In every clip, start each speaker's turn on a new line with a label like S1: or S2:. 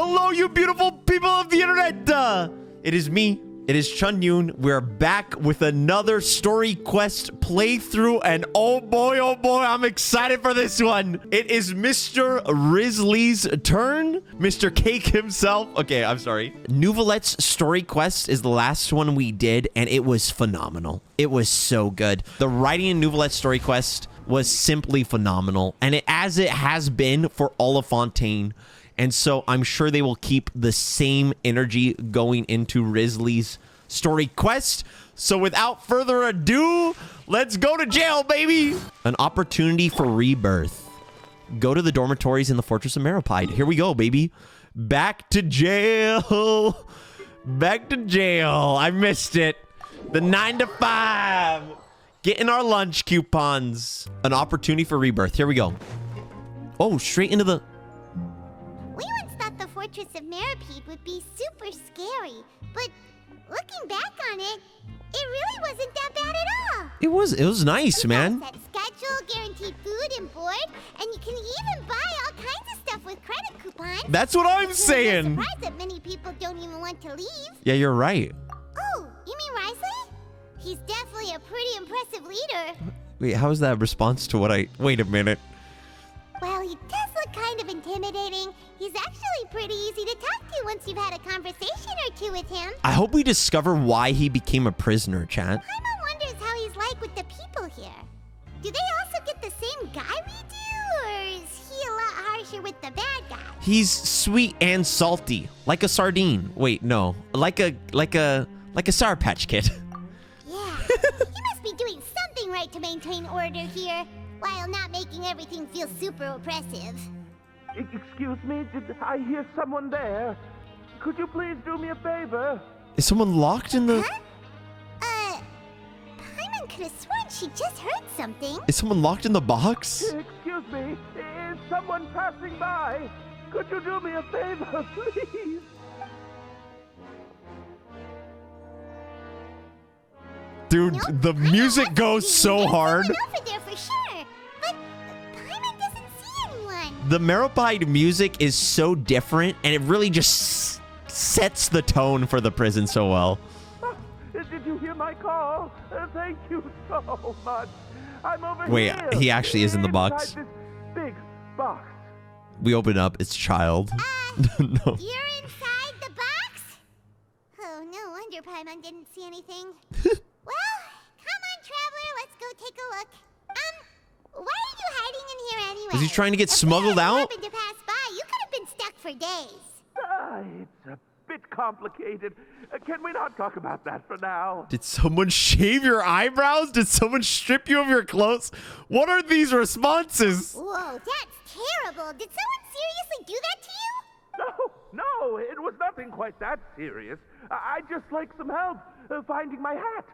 S1: Hello, you beautiful people of the internet. It is me. It is Chun Yoon. We're back with another story quest playthrough, and oh boy, I'm excited for this one. It is Mr. Wriothesley's turn. Mr. Cake himself. Okay, I'm sorry. Nouvelette's story quest is the last one we did, and it was phenomenal. It was so good. The writing in Nouvelette's story quest was simply phenomenal, and as it has been for all of Fontaine. And so I'm sure they will keep the same energy going into Wriothesley's story quest. So without further ado, let's go to jail, baby. An opportunity for rebirth. Go to the dormitories in the Fortress of Meropide. Here we go, baby. Back to jail. Back to jail. I missed it. The 9 to 5. Getting our lunch coupons. An opportunity for rebirth. Here we go. Oh, straight into the...
S2: We once thought the Fortress of Meropide would be super scary, but looking back on it, it really wasn't that bad at all.
S1: It was nice, man.
S2: Set schedule, guaranteed food and board, and you can even buy all kinds of stuff with credit coupons.
S1: That's what I'm saying.
S2: I'm surprised that many people don't even want to leave.
S1: Yeah, you're right.
S2: Oh, you mean Wriothesley? He's definitely a pretty impressive leader.
S1: Wait, how is that response to what I... Wait a minute.
S2: Well, he does look kind of intimidating. He's actually pretty easy to talk to once you've had a conversation or two with him.
S1: I hope we discover why he became a prisoner, chat.
S2: Paimon wonders how he's like with the people here. Do they also get the same guy we do, or is he a lot harsher with the bad guy?
S1: He's sweet and salty, like a sardine. Wait, no, like a Sour Patch Kid.
S2: Yeah, he must be doing something right to maintain order here, while not making everything feel super oppressive.
S3: Excuse me, did I hear someone there? Could you please do me a favor?
S1: Is someone locked in the...
S2: Huh? Paimon could have sworn she just heard something.
S1: Is someone locked in the box?
S3: Excuse me, is someone passing by? Could you do me a favor, please?
S1: Dude,
S2: Nope,
S1: the
S2: Paimon
S1: music
S2: hasn't
S1: goes
S2: seen
S1: so
S2: There's
S1: hard.
S2: someone over there for sure, but Paimon doesn't see anyone.
S1: The Meropide music is so different, and it really just sets the tone for the prison so well.
S3: Did you hear my call? Thank you so much. I'm over
S1: Wait,
S3: here.
S1: he actually is in the box.
S3: Inside this big box.
S1: We open up, it's child. No.
S2: You're inside the box? Oh, no wonder Paimon didn't see anything. Well, come on, traveler, let's go take a look. Why are you hiding in here anyway?
S1: Was he trying to get smuggled
S2: If we
S1: out?
S2: happened to pass by, you could have been stuck for days.
S3: It's a bit complicated. Can we not talk about that for now?
S1: Did someone shave your eyebrows? Did someone strip you of your clothes? What are these responses?
S2: Whoa, that's terrible. Did someone seriously do that to you?
S3: No, it was nothing quite that serious. I'd just like some help finding my hat.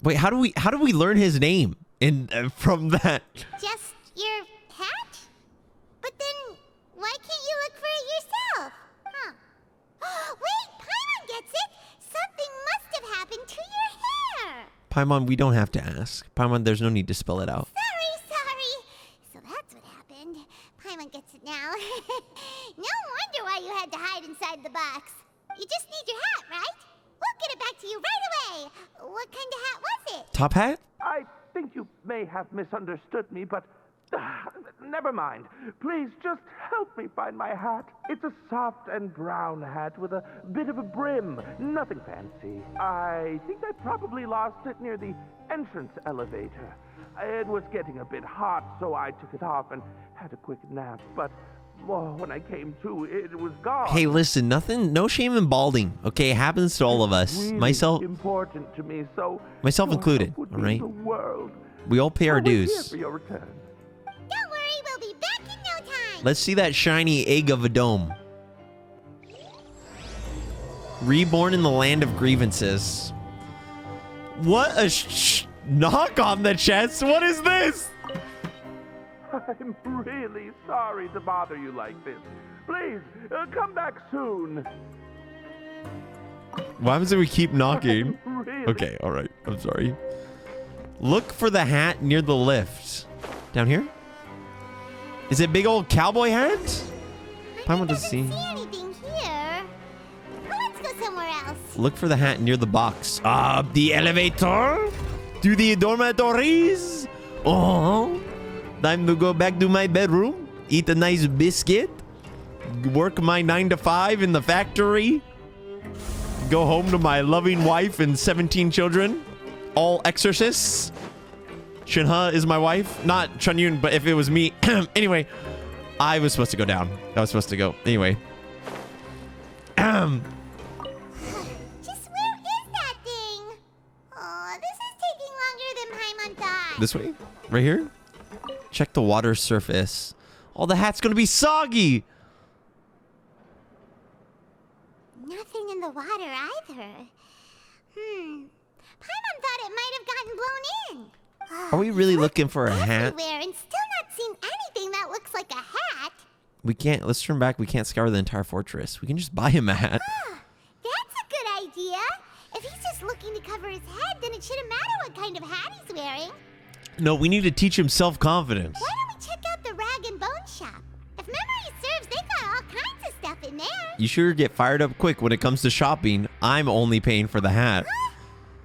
S1: Wait, how do we learn his name from that?
S2: Just your hat? But then, why can't you look for it yourself? Huh. Wait, Paimon gets it! Something must have happened to your hair!
S1: Paimon, we don't have to ask. Paimon, there's no need to spell it out.
S2: Sorry. So that's what happened. Paimon gets it now. No wonder why you had to hide inside the box. You just need your hat, right? We'll get it back to you right away. What kind of hat was it?
S1: Top hat?
S3: I think you may have misunderstood me, but never mind. Please just help me find my hat. It's a soft and brown hat with a bit of a brim. Nothing fancy. I think I probably lost it near the entrance elevator. It was getting a bit hot, so I took it off and had a quick nap, but when I came to, it was gone.
S1: Hey, listen, no shame in balding. Okay, it happens to all of us.
S3: Really
S1: myself
S3: important to me, so
S1: myself
S3: your
S1: included,
S3: help would
S1: all
S3: mean
S1: right?
S3: the world.
S1: We all pay our
S3: I'll wait here
S1: dues.
S3: for your return.
S2: Don't worry, we'll be back in no time.
S1: Let's see that shiny egg of a dome. Reborn in the land of grievances. What a knock on the chest. What is this?
S3: I'm really sorry to bother you like this. Please, come back soon.
S1: Why happens if we keep knocking?
S3: Really?
S1: Okay, all right. I'm sorry. Look for the hat near the lift. Down here? Is it big old cowboy hat?
S2: Paimon
S1: doesn't see
S2: anything here. else.
S1: Look for the hat near the box. The elevator? To the dormitories? Oh, time to go back to my bedroom. Eat a nice biscuit. Work my 9 to 5 in the factory. Go home to my loving wife and 17 children. All exorcists. Shinha is my wife. Not Chunyun, but if it was me. Anyway, I was supposed to go down. I was supposed to go. Anyway.
S2: Just where is that thing? Oh, this is taking longer than Paimon thought.
S1: This way? Right here? Check the water surface. Oh, the hat's gonna be soggy.
S2: Nothing in the water either. Paimon thought it might have gotten blown in.
S1: Are we really looking for a hat?
S2: Everywhere and still not seen anything that looks like a hat.
S1: We can't. Let's turn back. We can't scour the entire fortress. We can just buy him a hat.
S2: That's a good idea. If he's just looking to cover his head, then it shouldn't matter what kind of hat he's wearing.
S1: No, we need to teach him self-confidence.
S2: Why don't we check out the rag and bone shop? If memory serves, they got all kinds of stuff in there.
S1: You sure get fired up quick when it comes to shopping. I'm only paying for the hat.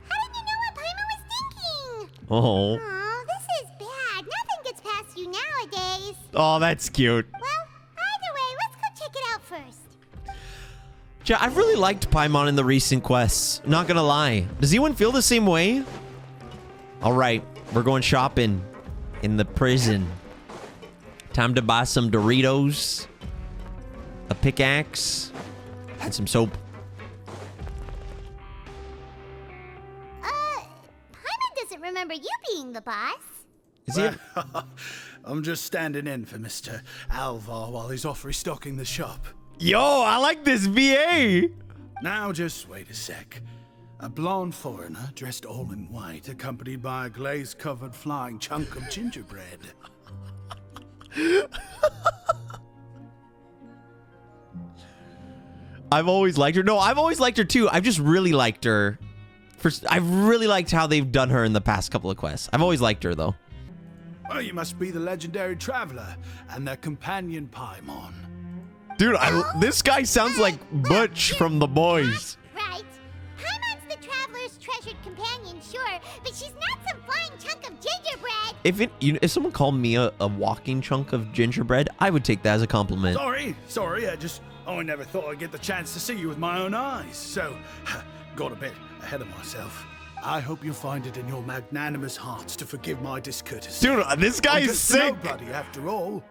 S2: How did you know what Paimon was thinking?
S1: Oh.
S2: Oh, this is bad. Nothing gets past you nowadays.
S1: Oh, that's cute.
S2: Well, either way, let's go check it out first.
S1: Yeah, I've really liked Paimon in the recent quests. Not gonna lie. Does anyone feel the same way? All right, we're going shopping in the prison. Time to buy some Doritos, a pickaxe, and some soap.
S2: Paimon doesn't remember you being the boss.
S1: Is he?
S4: I'm just standing in for Mr. Alvar while he's off restocking the shop.
S1: Yo, I like this VA.
S4: Now just wait a sec. A blonde foreigner dressed all in white, accompanied by a glaze-covered flying chunk of gingerbread.
S1: I've always liked her. No, I've always liked her too. I've just really liked her. I've really liked how they've done her in the past couple of quests. I've always liked her though.
S4: Oh, you must be the legendary traveler and their companion Paimon.
S1: Dude, this guy sounds like Butch from The Boys.
S2: Right. Paimon's the traveler's treasured companion, sure, but she's not some flying chunk of gingerbread.
S1: If someone called me a walking chunk of gingerbread, I would take that as a compliment.
S4: Sorry, I never thought I'd get the chance to see you with my own eyes, so got a bit ahead of myself. I hope you find it in your magnanimous hearts to forgive my discourtesy.
S1: Dude, this guy
S4: I'm
S1: is
S4: just
S1: sick.
S4: nobody after all.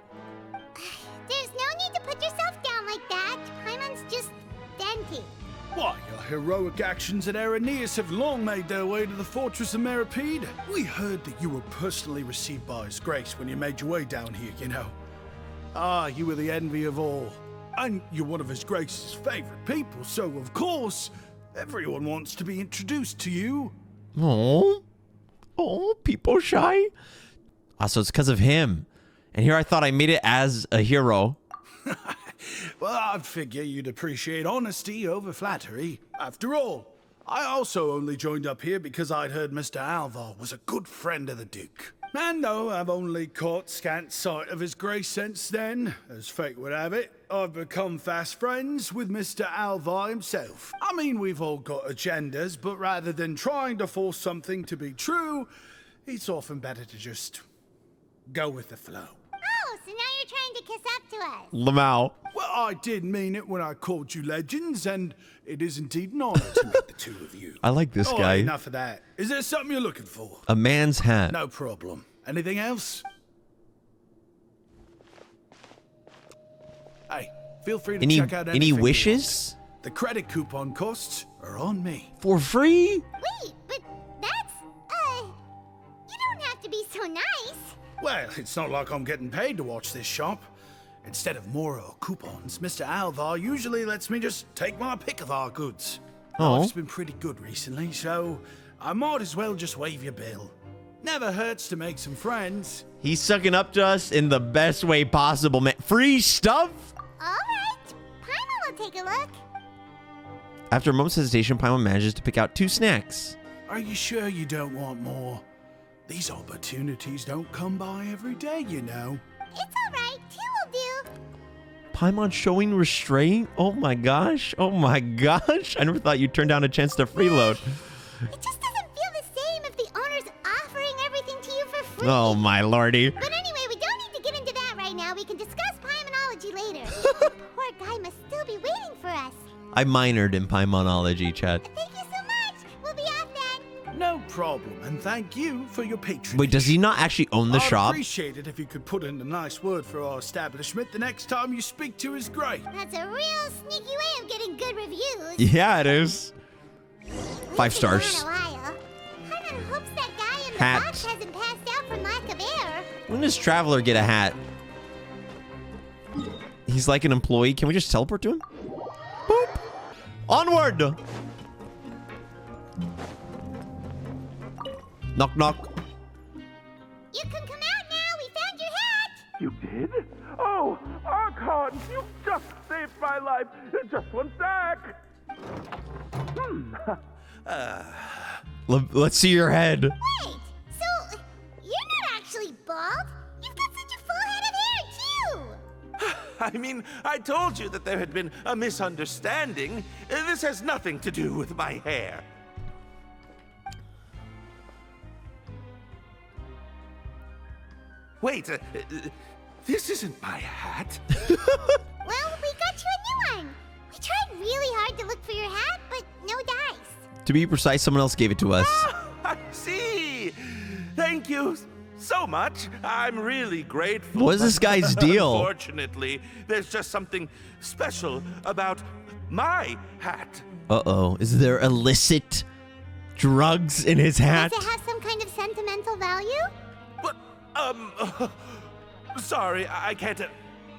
S2: There's no need to put yourself down like that. Paimon's just dented.
S4: Why, your heroic actions at Aranias have long made their way to the fortress of Meripede. We heard that you were personally received by His Grace when you made your way down here, you know. Ah, you were the envy of all. And you're one of His Grace's favorite people, so of course, everyone wants to be introduced to you.
S1: Oh, people shy. So it's because of him. And here I thought I made it as a hero.
S4: Well, I'd figure you'd appreciate honesty over flattery. After all, I also only joined up here because I'd heard Mr. Alvar was a good friend of the Duke. And though I've only caught scant sight of His Grace since then, as fate would have it, I've become fast friends with Mr. Alvar himself. I mean, we've all got agendas, but rather than trying to force something to be true, it's often better to just go with the flow.
S2: Oh, so now you're trying to kiss up to us.
S1: Lamau.
S4: Well, I did mean it when I called you legends, and it is indeed an honor to meet the two of you.
S1: I like this guy.
S4: Enough of that. Is there something you're looking for?
S1: A man's hat.
S4: No problem. Anything else? Hey, feel free to check out
S1: any
S4: anything
S1: wishes?
S4: you want. The credit coupon costs are on me.
S1: For free?
S2: Wait, but that's, you don't have to be so nice.
S4: Well, it's not like I'm getting paid to watch this shop. Instead of more coupons, Mr. Alvar usually lets me just take my pick of our goods.
S1: Oh.
S4: Life's been pretty good recently, so I might as well just waive your bill. Never hurts to make some friends.
S1: He's sucking up to us in the best way possible, man. Free stuff?
S2: All right, Paimon will take a look.
S1: After a moment's hesitation, Paimon manages to pick out 2 snacks.
S4: Are you sure you don't want more? These opportunities don't come by every day, you know.
S2: It's all right, 2 will do.
S1: Paimon showing restraint? Oh my gosh. Oh my gosh. I never thought you'd turn down a chance to freeload.
S2: It just doesn't feel the same if the owner's offering everything to you for free.
S1: Oh my lordy.
S2: But anyway, we don't need to get into that right now. We can discuss Paimonology later. The poor guy must still be waiting for us.
S1: I minored in Paimonology, chat.
S2: Thank you so much. We'll be off then.
S4: No problem, and thank you for your patronage.
S1: Wait, does he not actually own the
S4: I'd
S1: shop?
S4: appreciate it if you could put in a nice word for our establishment the next time you speak to his grace.
S2: That's a real sneaky way of getting good reviews.
S1: Yeah, it is. 5
S2: It's been
S1: stars.
S2: a while. Paimon hopes that guy in the
S1: Hat.
S2: box hasn't passed out from lack of air.
S1: When does Traveler get a hat? He's like an employee. Can we just teleport to him? Boop. Onward. Knock, knock.
S2: You can come out now. We found your hat.
S3: You did? Oh, Archon, you just saved my life. Just one sec.
S1: Let's see your head.
S2: Wait, so you're not actually bald? You've got such a full head of hair, too.
S3: I mean, I told you that there had been a misunderstanding. This has nothing to do with my hair. Wait, this isn't my hat.
S2: Well, we got you a new one. We tried really hard to look for your hat, but no dice.
S1: To be precise, someone else gave it to us.
S3: I see. Thank you so much. I'm really grateful.
S1: What is this guy's deal?
S3: Unfortunately, there's just something special about my hat.
S1: Uh-oh. Is there illicit drugs in his hat?
S2: Does it have some kind of sentimental value?
S3: But, sorry, I can't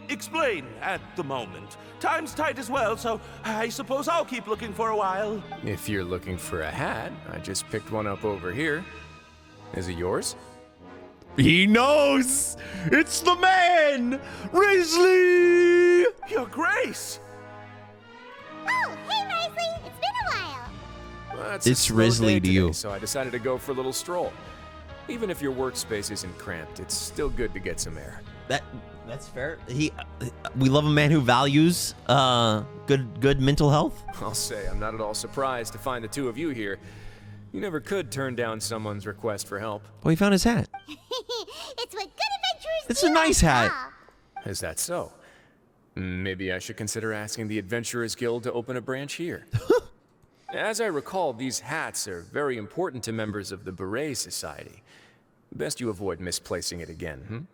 S3: explain at the moment. Time's tight as well, so I suppose I'll keep looking for a while.
S5: If you're looking for a hat, I just picked one up over here. Is it yours?
S1: He knows! It's the man! Wriothesley!
S3: Your Grace!
S2: Oh, hey, Wriothesley. It's been a while.
S5: Well,
S1: It's
S5: a slow
S1: Wriothesley
S5: day
S1: to
S5: today,
S1: you.
S5: So I decided to go for a little stroll. Even if your workspace isn't cramped, it's still good to get some air.
S1: That's fair. We love a man who values good mental health.
S5: I'll say I'm not at all surprised to find the two of you here. You never could turn down someone's request for help.
S1: Well, he found his hat.
S2: It's what good adventurers
S1: It's
S2: do
S1: a nice
S2: after
S1: hat.
S2: all.
S5: Is that so? Maybe I should consider asking the Adventurers Guild to open a branch here. As I recall, these hats are very important to members of the Beret Society. Best you avoid misplacing it again,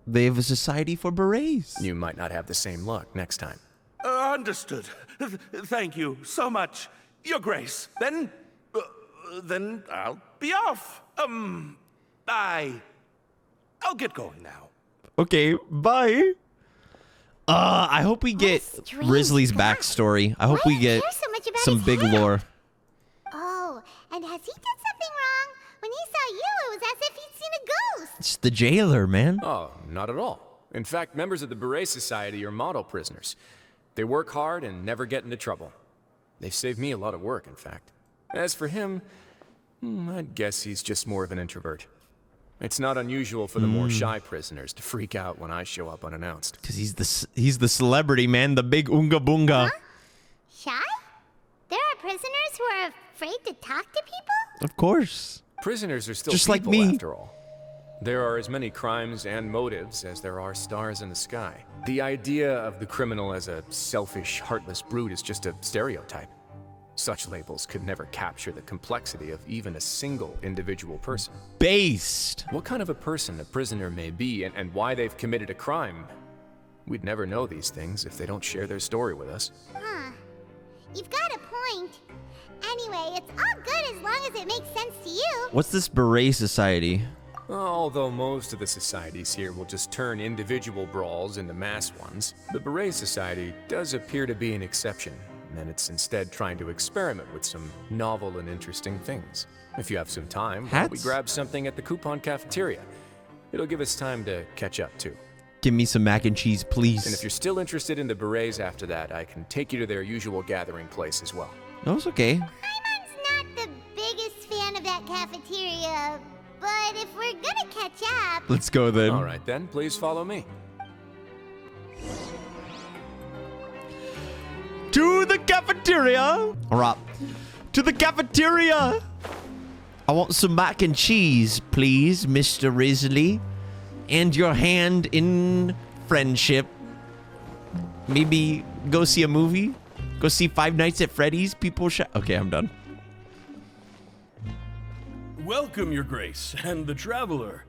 S1: They have a society for berets.
S5: You might not have the same luck next time.
S3: Understood. Thank you so much, Your Grace. Then I'll be off. I'll get going now.
S1: Okay, bye. I hope we get
S2: strange
S1: Wriothesley's
S2: guy.
S1: backstory. I hope
S2: Why
S1: we
S2: do you
S1: get
S2: care so much about
S1: some
S2: his
S1: big
S2: hat?
S1: lore.
S2: Oh, and has he done something wrong? When he saw you, it was as if he'd seen a ghost.
S1: It's the jailer, man.
S5: Oh, not at all. In fact, members of the Beret Society are model prisoners. They work hard and never get into trouble. They've saved me a lot of work, in fact. As for him, I'd guess he's just more of an introvert. It's not unusual for the more shy prisoners to freak out when I show up unannounced.
S1: Because he's the celebrity, man. The big Oonga Boonga.
S2: Shy? There are prisoners who are afraid to talk to people?
S1: Of course.
S5: Prisoners are still
S1: Just like
S5: people,
S1: me.
S5: after all. There are as many crimes and motives as there are stars in the sky. The idea of the criminal as a selfish, heartless brute is just a stereotype. Such labels could never capture the complexity of even a single individual person.
S1: Based.
S5: What kind of a person a prisoner may be and why they've committed a crime, we'd never know these things if they don't share their story with us.
S2: Huh. You've got a point. Anyway, it's all good as long as it makes sense to you.
S1: What's this Beret Society?
S5: Although most of the societies here will just turn individual brawls into mass ones, the Beret Society does appear to be an exception, and it's instead trying to experiment with some novel and interesting things. If you have some time, why don't we
S1: Hats?
S5: grab something at the coupon cafeteria? It'll give us time to catch up too.
S1: Give me some mac and cheese, please.
S5: And if you're still interested in the Berets after that, I can take you to their usual gathering place as well.
S1: No, it's okay.
S2: Paimon's not the biggest fan of that cafeteria, but if we're gonna catch up...
S1: Let's go then.
S5: All right then, please follow me.
S1: To the cafeteria. All right. To the cafeteria. I want some mac and cheese, please, Mr. Wriothesley. And your hand in friendship. Maybe go see a movie. Go see Five Nights at Freddy's. People okay, I'm done.
S6: Welcome, Your Grace, and the Traveler.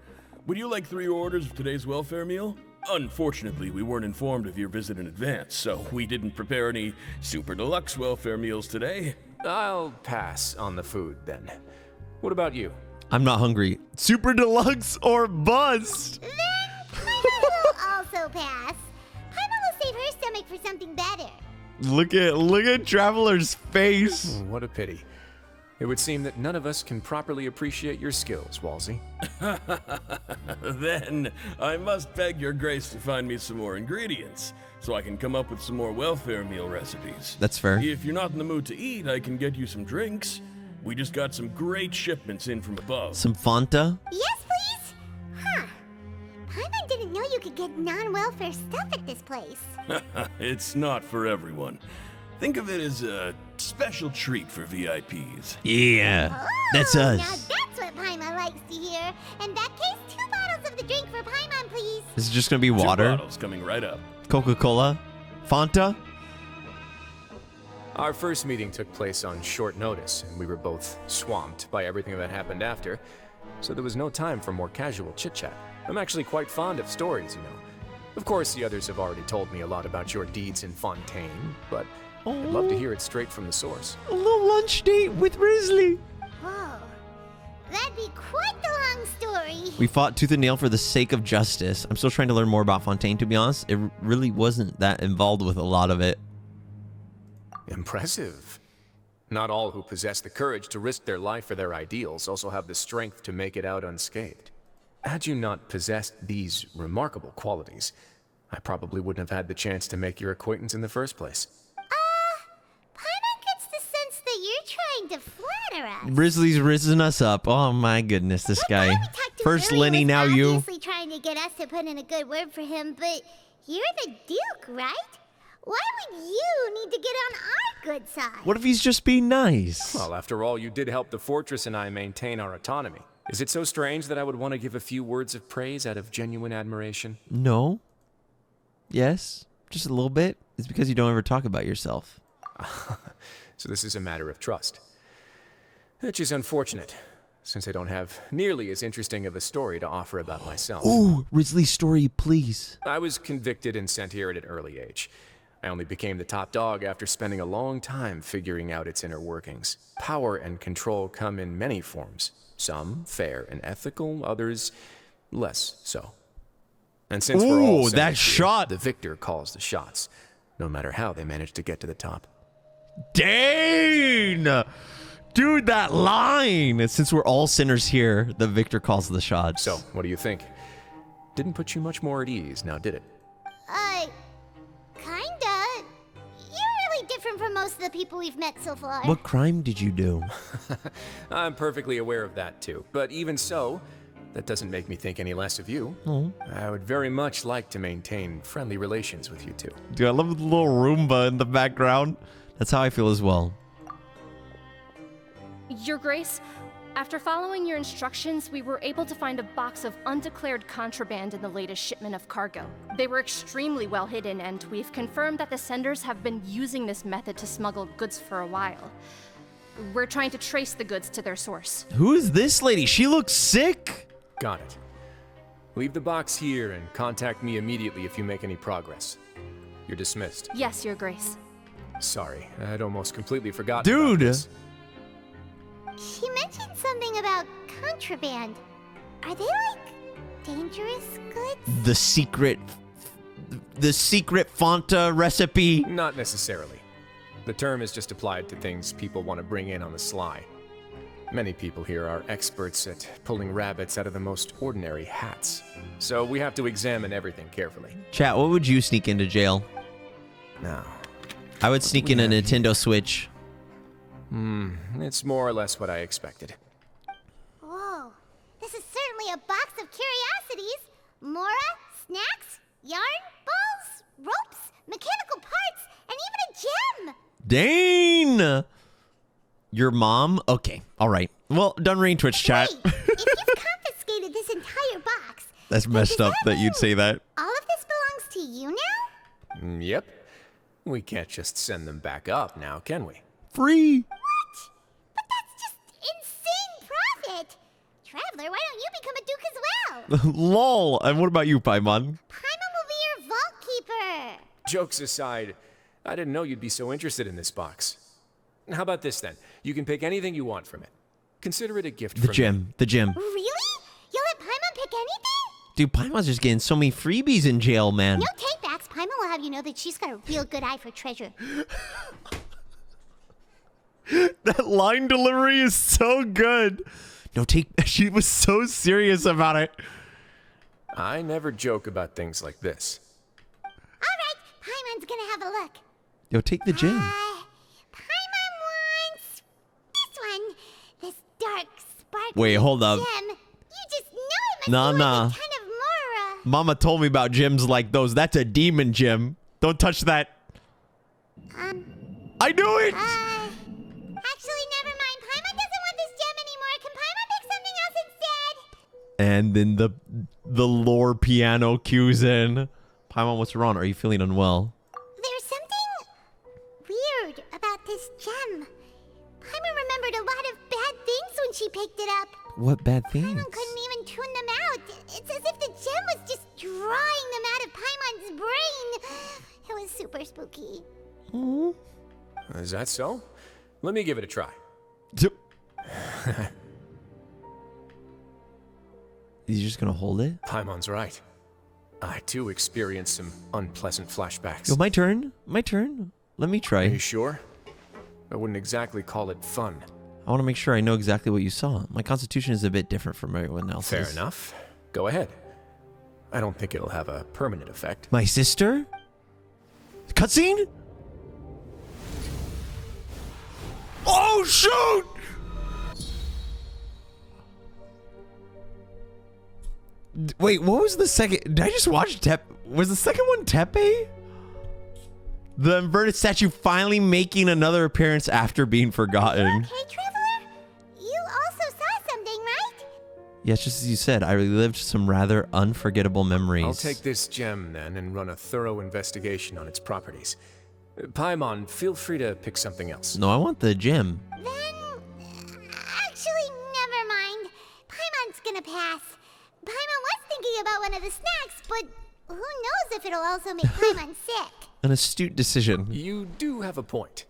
S6: Would you like 3 orders of today's welfare meal? Unfortunately, we weren't informed of your visit in advance, so we didn't prepare any super deluxe welfare meals today.
S5: I'll pass on the food, then. What about you?
S1: I'm not hungry. Super deluxe or bust.
S2: Then Paimon will also pass. Paimon will save her stomach for something better.
S1: Look at Traveler's face.
S5: What a pity. It would seem that none of us can properly appreciate your skills, Walsey.
S6: Then I must beg Your Grace to find me some more ingredients, so I can come up with some more welfare meal recipes.
S1: That's fair.
S6: If you're not in the mood to eat, I can get you some drinks. We just got some great shipments in from above.
S1: Some Fanta.
S2: Yes, please? Huh. Paimon didn't know you could get non-welfare stuff at this place.
S6: It's not for everyone. Think of it as a special treat for VIPs.
S1: Yeah,
S2: Oh,
S1: that's
S2: now
S1: us.
S2: that's what Paimon likes to hear. In that case, 2 bottles of the drink for Paimon, please.
S1: This is just gonna be
S6: 2
S1: water,
S6: bottles coming right up.
S1: Coca-Cola, Fanta.
S5: Our first meeting took place on short notice, and we were both swamped by everything that happened after, so there was no time for more casual chit-chat. I'm actually quite fond of stories, you know. Of course, the others have already told me a lot about your deeds in Fontaine, but I'd love to hear it straight from the source.
S1: A little lunch date with Wriothesley.
S2: Whoa. That'd be quite the long story.
S1: We fought tooth and nail for the sake of justice. I'm still trying to learn more about Fontaine, to be honest. It really wasn't that involved with a lot of it.
S5: Impressive. Not all who possess the courage to risk their life for their ideals also have the strength to make it out unscathed. Had you not possessed these remarkable qualities, I probably wouldn't have had the chance to make your acquaintance in the first place.
S2: Paimon gets the sense that you're trying to flatter us.
S1: Wriothesley's risen us up. Oh my goodness, this guy.
S2: The guy we talked to
S1: First
S2: earlier
S1: Lenny,
S2: was
S1: now you.
S2: obviously trying to get us to put in a good word for him, but you're the Duke, right? Why would you need to get on our good side?
S1: What if he's just being nice?
S5: Well, after all, you did help the fortress and I maintain our autonomy. Is it so strange that I would want to give a few words of praise out of genuine admiration?
S1: No. Yes. Just a little bit. It's because you don't ever talk about yourself.
S5: So this is a matter of trust. Which is unfortunate, since I don't have nearly as interesting of a story to offer about myself.
S1: Ooh, Wriothesley's story, please.
S5: I was convicted and sent here at an early age. I only became the top dog after spending a long time figuring out its inner workings. Power and control come in many forms. Some fair and ethical, others less so. And since we're all
S1: Ooh,
S5: sent
S1: that
S5: here,
S1: shot.
S5: the victor calls the shots, no matter how they manage to get to the top.
S1: Dang! Dude, that line! Since we're all sinners here, the victor calls the shots.
S5: So, what do you think? Didn't put you much more at ease, now did it?
S2: Kinda. You're really different from most of the people we've met so far.
S1: What crime did you do?
S5: I'm perfectly aware of that too, but even so, that doesn't make me think any less of you. I would very much like to maintain friendly relations with you two.
S1: Dude, I love the little Roomba in the background. That's how I feel as well.
S7: Your Grace, after following your instructions, we were able to find a box of undeclared contraband in the latest shipment of cargo. They were extremely well hidden, and we've confirmed that the senders have been using this method to smuggle goods for a while. We're trying to trace the goods to their source.
S1: Who is this lady? She looks sick.
S5: Got it. Leave the box here and contact me immediately if you make any progress. You're dismissed.
S7: Yes, Your Grace.
S5: Sorry, I'd almost completely forgotten
S1: Dude.
S5: about this.
S2: She mentioned something about contraband. Are they like dangerous goods?
S1: The secret Fanta recipe.
S5: Not necessarily. The term is just applied to things people want to bring in on the sly. Many people here are experts at pulling rabbits out of the most ordinary hats. So we have to examine everything carefully.
S1: Chat, what would you sneak into jail?
S5: Now,
S1: I would sneak in a Nintendo Switch.
S5: it's more or less what I expected.
S2: Whoa, this is certainly a box of curiosities. Mora, snacks, yarn, balls, ropes, mechanical parts, and even a gem.
S1: Dane! Your mom? Okay, all right. Well, done reading Twitch chat.
S2: Wait, if you've confiscated this entire box,
S1: That's messed up that you'd say that.
S2: all of this belongs to you now?
S5: Yep. We can't just send them back up now, can we?
S1: Free.
S2: What? But that's just insane profit. Traveler, why don't you become a duke as well?
S1: Lol. And what about you, Paimon?
S2: Paimon will be your vault keeper.
S5: Jokes aside, I didn't know you'd be so interested in this box. How about this then? You can pick anything you want from it. Consider it a gift
S1: The
S5: from
S1: gym. The gym.
S2: Really? You'll let Paimon pick anything?
S1: Dude, Paimon's just getting so many freebies in jail, man.
S2: No takebacks. Paimon will have you know that she's got a real good eye for treasure.
S1: That line delivery is so good. No take. She was so serious about it.
S5: I never joke about things like this.
S2: All right, Paimon's gonna have a look.
S1: Yo, take the gym.
S2: Paimon wants this one. This dark, sparkling
S1: Wait, hold up.
S2: gem. You just know it must
S1: Nah,
S2: be
S1: nah.
S2: like a kind of more,
S1: Mama told me about gyms like those. That's a demon gym. Don't touch that. I knew it.
S2: Actually, never mind. Paimon doesn't want this gem anymore. Can Paimon pick something else instead?
S1: And then the lore piano cues in. Paimon, what's wrong? Are you feeling unwell?
S2: There's something weird about this gem. Paimon remembered a lot of bad things when she picked it up.
S1: What bad things?
S2: Paimon couldn't even tune them out. It's as if the gem was just drawing them out of Paimon's brain. It was super spooky.
S5: Is that so? Let me give it a try.
S1: You just gonna hold it?
S5: Paimon's right. I too experienced some unpleasant flashbacks.
S1: Yo, my turn. My turn. Let me
S5: Are
S1: try.
S5: you sure? I wouldn't exactly call it fun.
S1: I want to make sure I know exactly what you saw. My constitution is a bit different from everyone else's.
S5: Fair enough. Go ahead. I don't think it'll have a permanent effect.
S1: My sister? Cutscene? Oh, shoot! Wait, what was the second? Did I just watch Was the second one Tepe? The inverted statue finally making another appearance after being forgotten.
S2: Okay, Traveler? You also saw something, right?
S1: Yes, just as you said, I relived some rather unforgettable memories.
S5: I'll take this gem then and run a thorough investigation on its properties. Paimon, feel free to pick something else.
S1: No, I want the gem.
S2: Then, actually, never mind. Paimon's gonna pass. Paimon was thinking about one of the snacks, but who knows if it'll also make Paimon sick.
S1: An astute decision.
S5: You do have a point.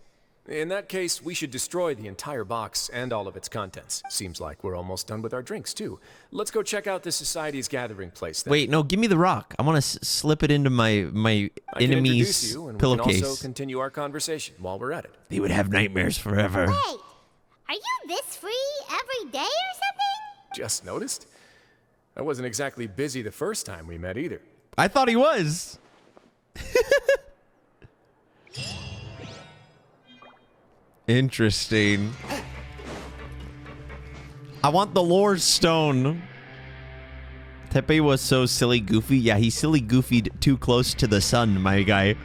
S5: In that case, we should destroy the entire box and all of its contents. Seems like we're almost done with our drinks, too. Let's go check out the Society's gathering place then.
S1: Wait, no, give me the rock. I want to slip it into my
S5: I can introduce
S1: enemy's
S5: you, and we
S1: pillowcase.
S5: can also continue our conversation while we're at it.
S1: They would have nightmares forever.
S2: Wait, are you this free every day or something?
S5: Just noticed? I wasn't exactly busy the first time we met either.
S1: I thought he was. Interesting. I want the lore stone. Tepe was so silly goofy. Yeah, he silly goofied too close to the sun, my guy.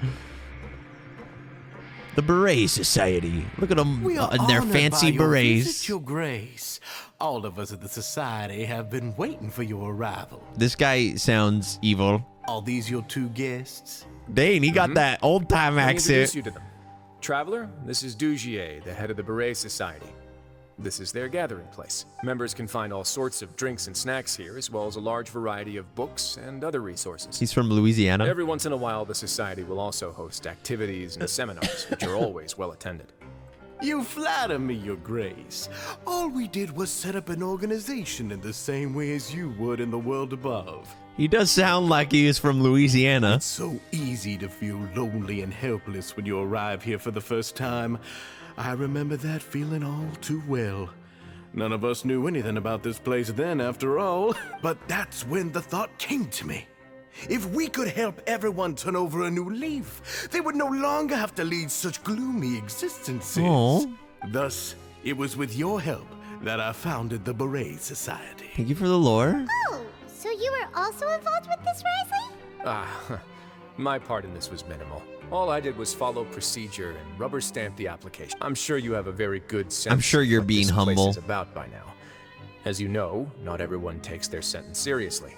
S1: The Beret Society. Look at them
S8: We are
S1: in their
S8: honored
S1: fancy
S8: by your
S1: berets.
S8: visit, Your Grace. All of us at the Society have been waiting for your arrival.
S1: This guy sounds evil.
S8: Are these your two guests?
S1: Dang, he got that old time
S5: Let me introduce
S1: accent.
S5: you to them. Traveler, this is Dugier, the head of the Beret Society. This is their gathering place. Members can find all sorts of drinks and snacks here, as well as a large variety of books and other resources.
S1: He's from Louisiana.
S5: Every once in a while, the Society will also host activities and seminars, which are always well attended.
S8: You flatter me, Your Grace. All we did was set up an organization in the same way as you would in the world above.
S1: He does sound like he is from Louisiana.
S8: It's so easy to feel lonely and helpless when you arrive here for the first time. I remember that feeling all too well. None of us knew anything about this place then, after all. But that's when the thought came to me. If we could help everyone turn over a new leaf, they would no longer have to lead such gloomy existences.
S1: Aw.
S8: Thus, it was with your help that I founded the Beret Society.
S1: Thank you for the lore.
S2: Oh, so you were also involved with this, Wriothesley?
S5: My part in this was minimal. All I did was follow procedure and rubber stamp the application. I'm sure you have a very good sense.
S1: I'm sure you're
S5: of what
S1: being
S5: this place
S1: humble.
S5: is about by now. As you know, not everyone takes their sentence seriously.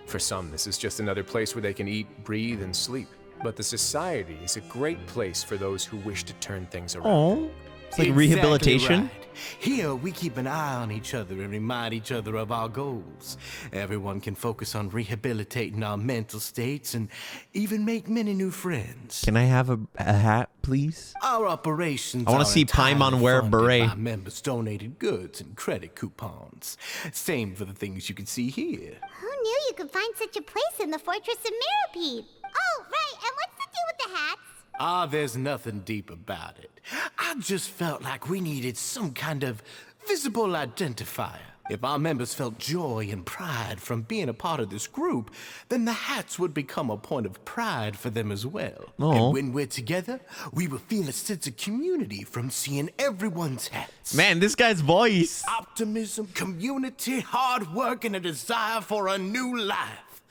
S5: For some, this is just another place where they can eat, breathe, and sleep. But the society is a great place for those who wish to turn things around.
S1: Oh, it's like
S8: Exactly
S1: rehabilitation.
S8: right. Here, we keep an eye on each other and remind each other of our goals. Everyone can focus on rehabilitating our mental states and even make many new friends.
S1: Can I have a hat, please?
S8: Our operations
S1: I wanna
S8: are
S1: see Paimon
S8: entirely
S1: wear a
S8: funded
S1: beret.
S8: by members' donated goods and credit coupons. Same for the things you can see here.
S2: Who knew you could find such a place in the Fortress of Mirapede? Oh, right, and what's the deal with the hats?
S8: Ah, there's nothing deep about it. I just felt like we needed some kind of visible identifier. If our members felt joy and pride from being a part of this group, then the hats would become a point of pride for them as well.
S1: Aw.
S8: And when we're together, we will feel a sense of community from seeing everyone's hats.
S1: Man, this guy's voice.
S8: Optimism, community, hard work, and a desire for a new life.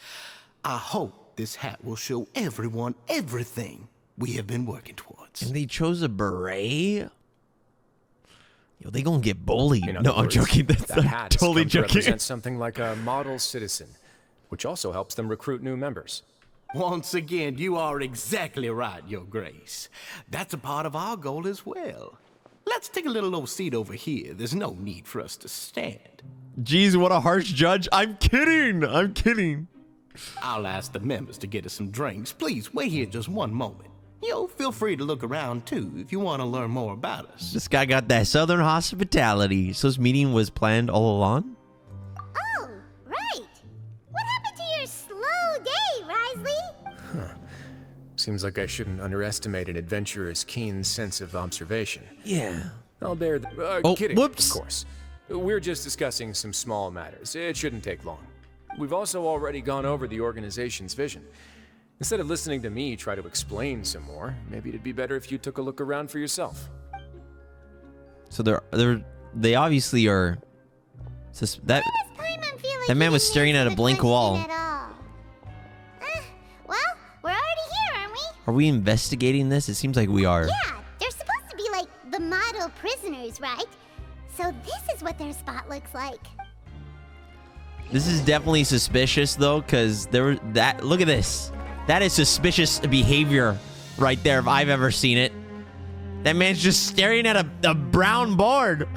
S8: I hope this hat will show everyone everything we have been working towards.
S1: And they chose a beret? Yo, they gonna get bullied.
S5: In
S1: No,
S5: other
S1: I'm
S5: words,
S1: joking.
S5: that
S1: I'm
S5: hat has
S1: totally
S5: come to
S1: joking.
S5: represent something like a model citizen, which also helps them recruit new members.
S8: Once again, you are exactly right, Your Grace. That's a part of our goal as well. Let's take a little old seat over here. There's no need for us to stand.
S1: Jeez, what a harsh judge. I'm kidding. I'm kidding.
S8: I'll ask the members to get us some drinks. Please wait here just one moment. Feel free to look around too if you want to learn more about us.
S1: This guy got that southern hospitality. So this meeting was planned all along?
S2: Oh, right. What happened to your slow day, Wriothesley?
S5: Seems like I shouldn't underestimate an adventurer's keen sense of observation.
S1: Yeah.
S5: I'll bear the...
S1: Oh,
S5: kidding,
S1: whoops.
S5: of course. We're just discussing some small matters. It shouldn't take long. We've also already gone over the organization's vision. Instead of listening to me try to explain some more, maybe it'd be better if you took a look around for yourself.
S1: So they obviously are. That
S2: That
S1: man was staring at a blank wall.
S2: Well, we're already here, aren't we?
S1: Are we investigating this? It seems like we are.
S2: Yeah, they're supposed to be like the model prisoners, right? So this is what their spot looks like.
S1: This is definitely suspicious though, because look at this. That is suspicious behavior right there if I've ever seen it. That man's just staring at a brown board.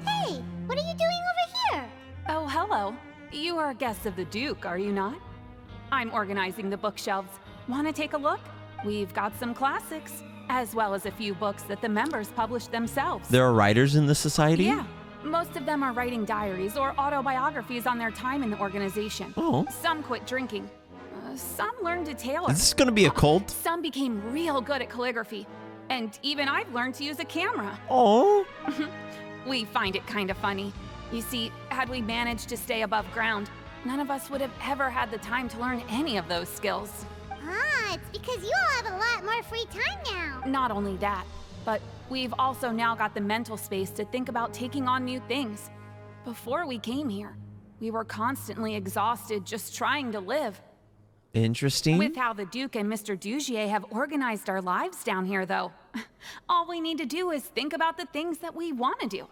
S2: Hey, what are you doing over here?
S9: Oh, hello. You are guests of the Duke, are you not? I'm organizing the bookshelves. Want to take a look? We've got some classics, as well as a few books that the members publish themselves.
S1: There are writers in the society?
S9: Yeah. Most of them are writing diaries or autobiographies on their time in the organization.
S1: Oh.
S9: Some quit drinking. Some learned to tailor.
S1: Is this gonna be a cult?
S9: Some became real good at calligraphy. And even I've learned to use a camera.
S1: Oh.
S9: We find it kind of funny. You see, had we managed to stay above ground, none of us would have ever had the time to learn any of those skills.
S2: Ah, it's because you all have a lot more free time now.
S9: Not only that, but we've also now got the mental space to think about taking on new things. Before we came here, we were constantly exhausted just trying to live.
S1: Interesting.
S9: With how the Duke and Mr. Dugier have organized our lives down here, though, all we need to do is think about the things that we want to do.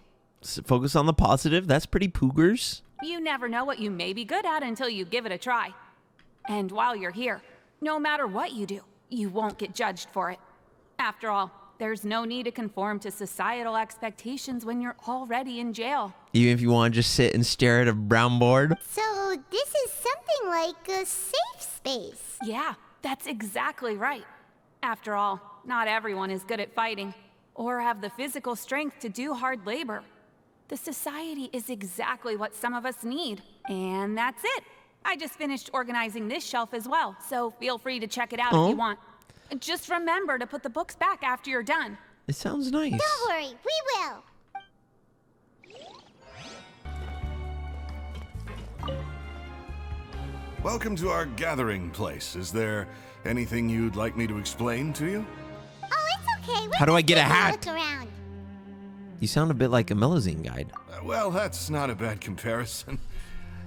S1: Focus on the positive. That's pretty poogers.
S9: You never know what you may be good at until you give it a try. And while you're here, no matter what you do, you won't get judged for it. After all, there's no need to conform to societal expectations when you're already in jail.
S1: Even if you want to just sit and stare at a brown board.
S2: So this is something like a safe space.
S9: Yeah, that's exactly right. After all, not everyone is good at fighting or have the physical strength to do hard labor. The society is exactly what some of us need, and that's it. I just finished organizing this shelf as well, so feel free to check it out if you want. Just remember to put the books back after you're done.
S1: It sounds nice.
S2: Don't worry, we will.
S10: Welcome to our gathering place. Is there anything you'd like me to explain to you?
S2: Oh, it's okay. We're
S1: How do I
S2: just
S1: get a
S2: taking
S1: hat?
S2: Look around.
S1: You sound a bit like a Melazine guide.
S10: Well, that's not a bad comparison.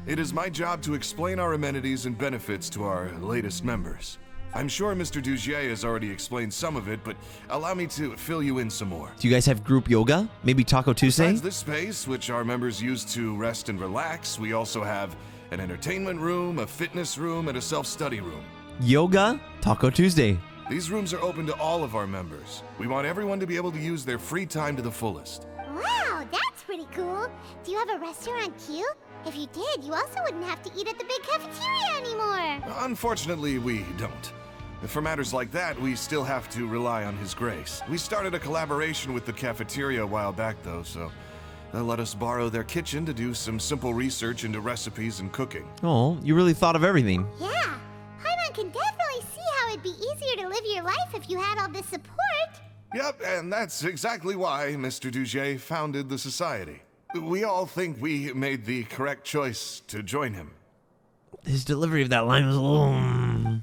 S10: It is my job to explain our amenities and benefits to our latest members. I'm sure Mr. Dugier has already explained some of it, but allow me to fill you in some more.
S1: Do you guys have group yoga? Maybe Taco Tuesday?
S10: Besides this space, which our members use to rest and relax, we also have an entertainment room, a fitness room, and a self-study room.
S1: Yoga, Taco Tuesday.
S10: These rooms are open to all of our members. We want everyone to be able to use their free time to the fullest.
S2: Wow, that's pretty cool. Do you have a restaurant queue? If you did, you also wouldn't have to eat at the big cafeteria anymore.
S10: Unfortunately, we don't. For matters like that, we still have to rely on His Grace. We started a collaboration with the cafeteria a while back, though, so they'll let us borrow their kitchen to do some simple research into recipes and cooking.
S1: Oh, you really thought of everything.
S2: Yeah, Paimon can definitely see how it'd be easier to live your life if you had all this support.
S10: Yep, and that's exactly why Mr. Dugier founded the society. We all think we made the correct choice to join him.
S1: His delivery of that line was a little...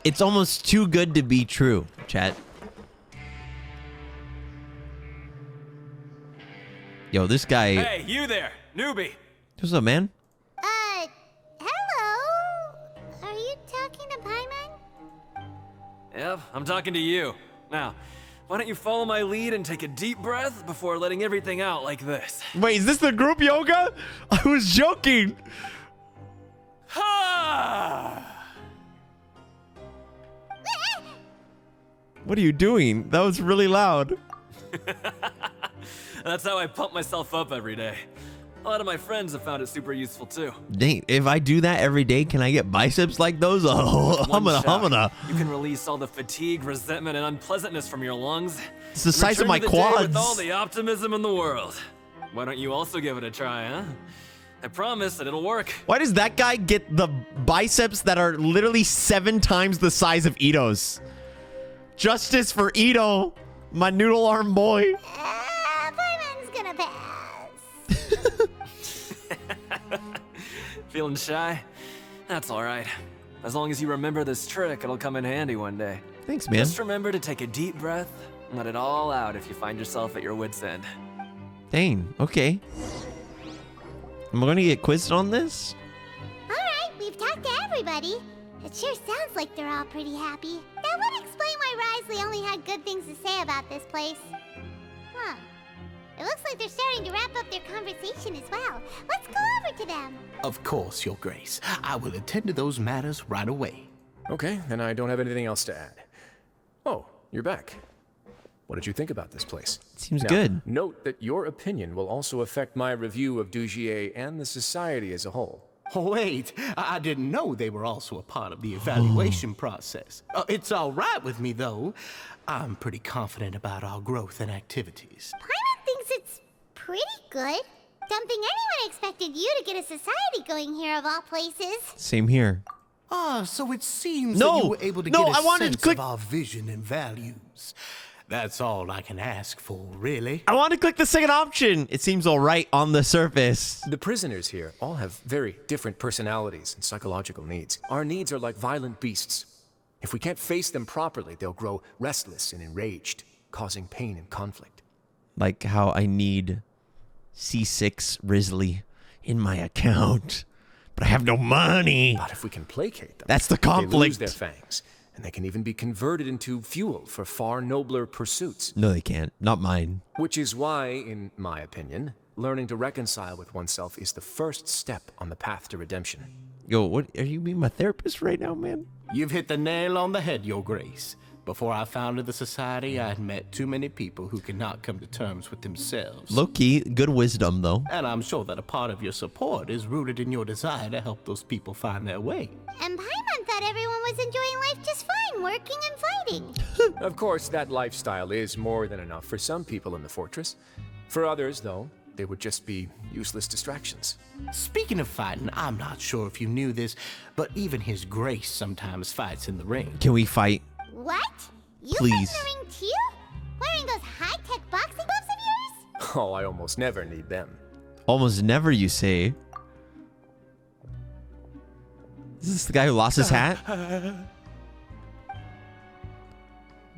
S1: It's almost too good to be true, chat. Yo, this guy...
S5: Hey, you there, newbie.
S1: What's up, man?
S2: Hello? Are you talking to Paimon?
S5: Yep, I'm talking to you. Now, why don't you follow my lead and take a deep breath before letting everything out like this?
S1: Wait, is this the group yoga? I was joking.
S5: Ha!
S1: What are you doing? That was really loud.
S5: That's how I pump myself up every day. A lot of my friends have found it super useful too.
S1: Dang, if I do that every day, can I get biceps like those? Oh,
S5: One shot,
S1: humana.
S5: You can release all the fatigue, resentment, and unpleasantness from your lungs.
S1: It's the size of
S5: Return
S1: my
S5: to the day
S1: quads.
S5: with all the optimism in the world. Why don't you also give it a try, huh? I promise that it'll work.
S1: Why does that guy get the biceps that are literally 7 times the size of Ito's? Justice for Ito, my noodle arm boy.
S2: Paimon's gonna pass.
S5: Feeling shy? That's all right. As long as you remember this trick, it'll come in handy one day.
S1: Thanks, man.
S5: Just remember to take a deep breath and let it all out if you find yourself at your wit's end.
S1: Dang, okay. Am I gonna get quizzed on this?
S2: Alright, we've talked to everybody. It sure sounds like they're all pretty happy. That would explain why Wriothesley only had good things to say about this place. Huh. It looks like they're starting to wrap up their conversation as well. Let's go over to them.
S8: Of course, Your Grace. I will attend to those matters right away.
S5: Okay, then I don't have anything else to add. Oh, you're back. What did you think about this place?
S1: Seems
S5: Now,
S1: good.
S5: Note that your opinion will also affect my review of Dugier and the society as a whole.
S8: Wait, I didn't know they were also a part of the evaluation process. It's all right with me, though. I'm pretty confident about our growth and activities.
S2: Paimon thinks it's pretty good. Don't think anyone expected you to get a society going here of all places.
S1: Same here.
S8: Ah, so it seems
S1: No,
S8: that you were able to
S1: no,
S8: get a
S1: I wanted to
S8: sense
S1: click-
S8: of our vision and values. That's all I can ask for, really.
S1: I want to click the second option. It seems all right on the surface.
S5: The prisoners here all have very different personalities and psychological needs. Our needs are like violent beasts. If we can't face them properly, they'll grow restless and enraged, causing pain and conflict.
S1: Like how I need C6 Risley in my account, but I have no money.
S5: But if we can placate them,
S1: That's the
S5: they lose
S1: conflict.
S5: their fangs, and they can even be converted into fuel for far nobler pursuits.
S1: No, they can't. Not mine.
S5: Which is why, in my opinion, learning to reconcile with oneself is the first step on the path to redemption.
S1: Yo, what are you being my therapist right now, man?
S8: You've hit the nail on the head, Your Grace. Before I founded the society, I had met too many people who could not come to terms with themselves.
S1: Low-key, good wisdom, though.
S8: And I'm sure that a part of your support is rooted in your desire to help those people find their way.
S2: And Paimon thought everyone was enjoying life just fine, working and fighting.
S5: Of course, that lifestyle is more than enough for some people in the fortress. For others, though, they would just be useless distractions.
S8: Speaking of fighting, I'm not sure if you knew this, but even His Grace sometimes fights in the ring.
S1: Can we fight?
S2: What? You
S1: Please.
S2: fight in the ring too? Wearing those high-tech boxing gloves of yours?
S5: Oh, I almost never need them.
S1: Almost never, you say. Is this the guy who lost his hat?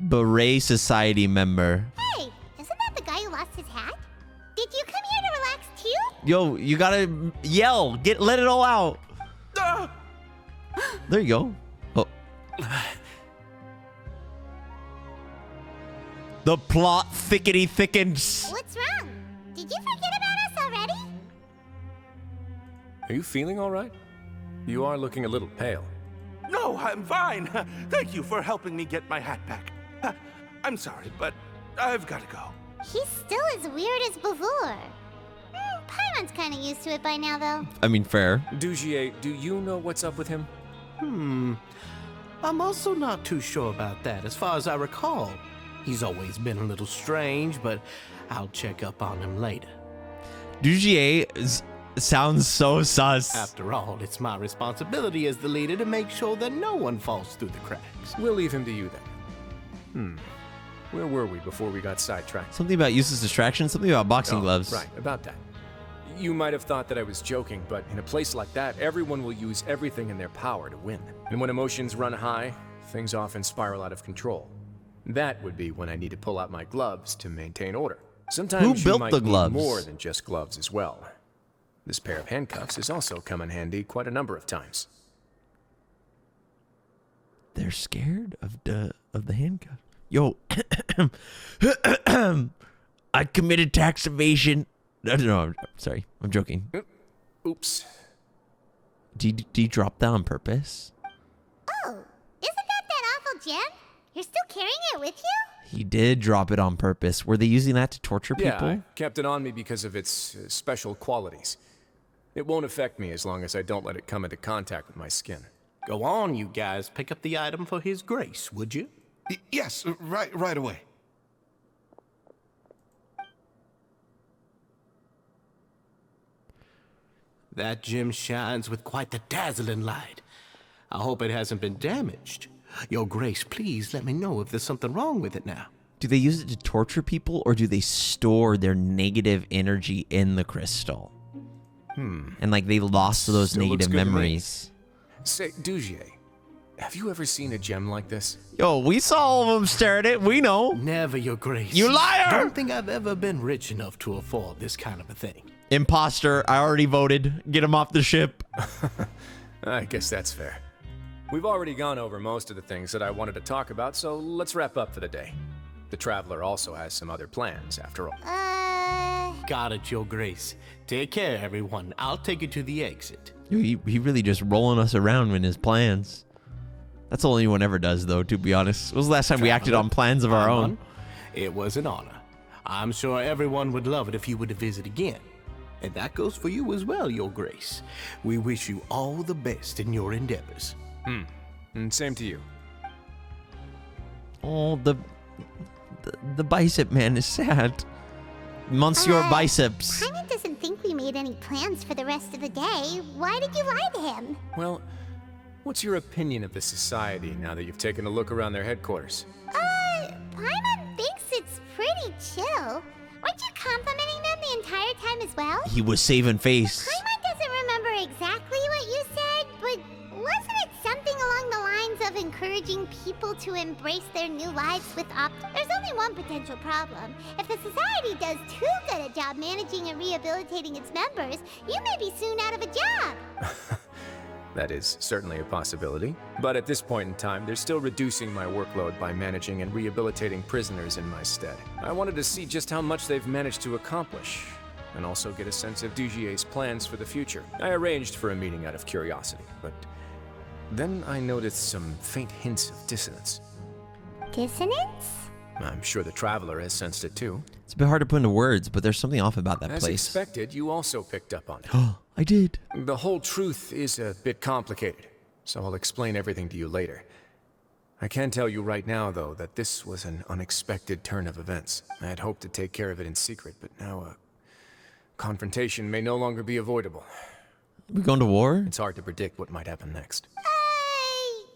S1: Beret Society member.
S2: Hey, isn't that the guy who lost his hat? Did you come here to relax too?
S1: Yo, you gotta yell. Let it all out. There you go. Oh. The plot thickety thickens.
S2: What's wrong? Did you forget about us already?
S5: Are you feeling all right? You are looking a little pale.
S3: No, I'm fine. Thank you for helping me get my hat back. I'm sorry, but I've got to go.
S2: He's still as weird as before. Paimon's kind of used to it by now, though.
S1: I mean, fair.
S5: Dugier, do you know what's up with him?
S8: I'm also not too sure about that. As far as I recall, he's always been a little strange, but I'll check up on him later.
S1: Dugier sounds so sus.
S8: After all, it's my responsibility as the leader to make sure that no one falls through the cracks.
S5: We'll leave him to you then. Where were we before we got sidetracked?
S1: Something about useless distraction, something about boxing gloves.
S5: Right, about that. You might have thought that I was joking, but in a place like that, everyone will use everything in their power to win. And when emotions run high, things often spiral out of control. That would be when I need to pull out my gloves to maintain order. Sometimes
S1: Who built
S5: you might
S1: the gloves?
S5: need more than just gloves as well. This pair of handcuffs has also come in handy quite a number of times.
S1: They're scared of the handcuff. Yo, I committed tax evasion. No, I'm sorry. I'm joking.
S5: Oops.
S1: Did you drop that on purpose?
S2: Oh, isn't that awful gem? You're still carrying it with you?
S1: He did drop it on purpose. Were they using that to torture people?
S5: Yeah, I kept it on me because of its special qualities. It won't affect me as long as I don't let it come into contact with my skin.
S8: Go on, you guys. Pick up the item for His Grace, would you?
S10: Yes, right away.
S8: That gem shines with quite the dazzling light. I hope it hasn't been damaged. Your Grace, please let me know if there's something wrong with it now.
S1: Do they use it to torture people, or do they store their negative energy in the crystal? And like they lost those
S5: Still looks
S1: negative
S5: good to me.
S1: memories.
S5: Say, Dugier, have you ever seen a gem like this?
S1: Yo, we saw all of them stare at it. We know.
S8: Never, Your Grace.
S1: You liar!
S8: Don't think I've ever been rich enough to afford this kind of a thing.
S1: Imposter. I already voted. Get him off the ship.
S5: I guess that's fair. We've already gone over most of the things that I wanted to talk about, so let's wrap up for the day. The Traveler also has some other plans, after all.
S8: Got it, Your Grace. Take care, everyone. I'll take you to the exit.
S1: Yo, he really just rolling us around in his plans. That's all anyone ever does, though, to be honest. When was the last time we acted on plans of our own?
S8: It was an honor. I'm sure everyone would love it if you were to visit again. And that goes for you as well, Your Grace. We wish you all the best in your endeavors.
S5: And same to you.
S1: Oh, the bicep man is sad. Monsieur Biceps.
S2: Paimon doesn't think we made any plans for the rest of the day. Why did you lie to him?
S5: Well, what's your opinion of the society now that you've taken a look around their headquarters?
S2: Paimon thinks it's pretty chill. Weren't you complimenting them the entire time as well?
S1: He was saving face.
S2: Paimon doesn't remember exactly what you said, but wasn't it something along the lines of encouraging people to embrace their new lives with There's only one potential problem. If the society does too good a job managing and rehabilitating its members, you may be soon out of a job.
S5: That is certainly a possibility. But at this point in time, they're still reducing my workload by managing and rehabilitating prisoners in my stead. I wanted to see just how much they've managed to accomplish, and also get a sense of Dugier's plans for the future. I arranged for a meeting out of curiosity, but then I noticed some faint hints of dissonance.
S2: Dissonance?
S5: I'm sure the Traveler has sensed it too.
S1: It's a bit hard to put into words, but there's something off about that
S5: As
S1: place.
S5: expected, you also picked up on it.
S1: I did.
S5: The whole truth is a bit complicated, so I'll explain everything to you later. I can tell you right now, though, that this was an unexpected turn of events. I had hoped to take care of it in secret, but now a confrontation may no longer be avoidable.
S1: We going to war?
S5: It's hard to predict what might happen next.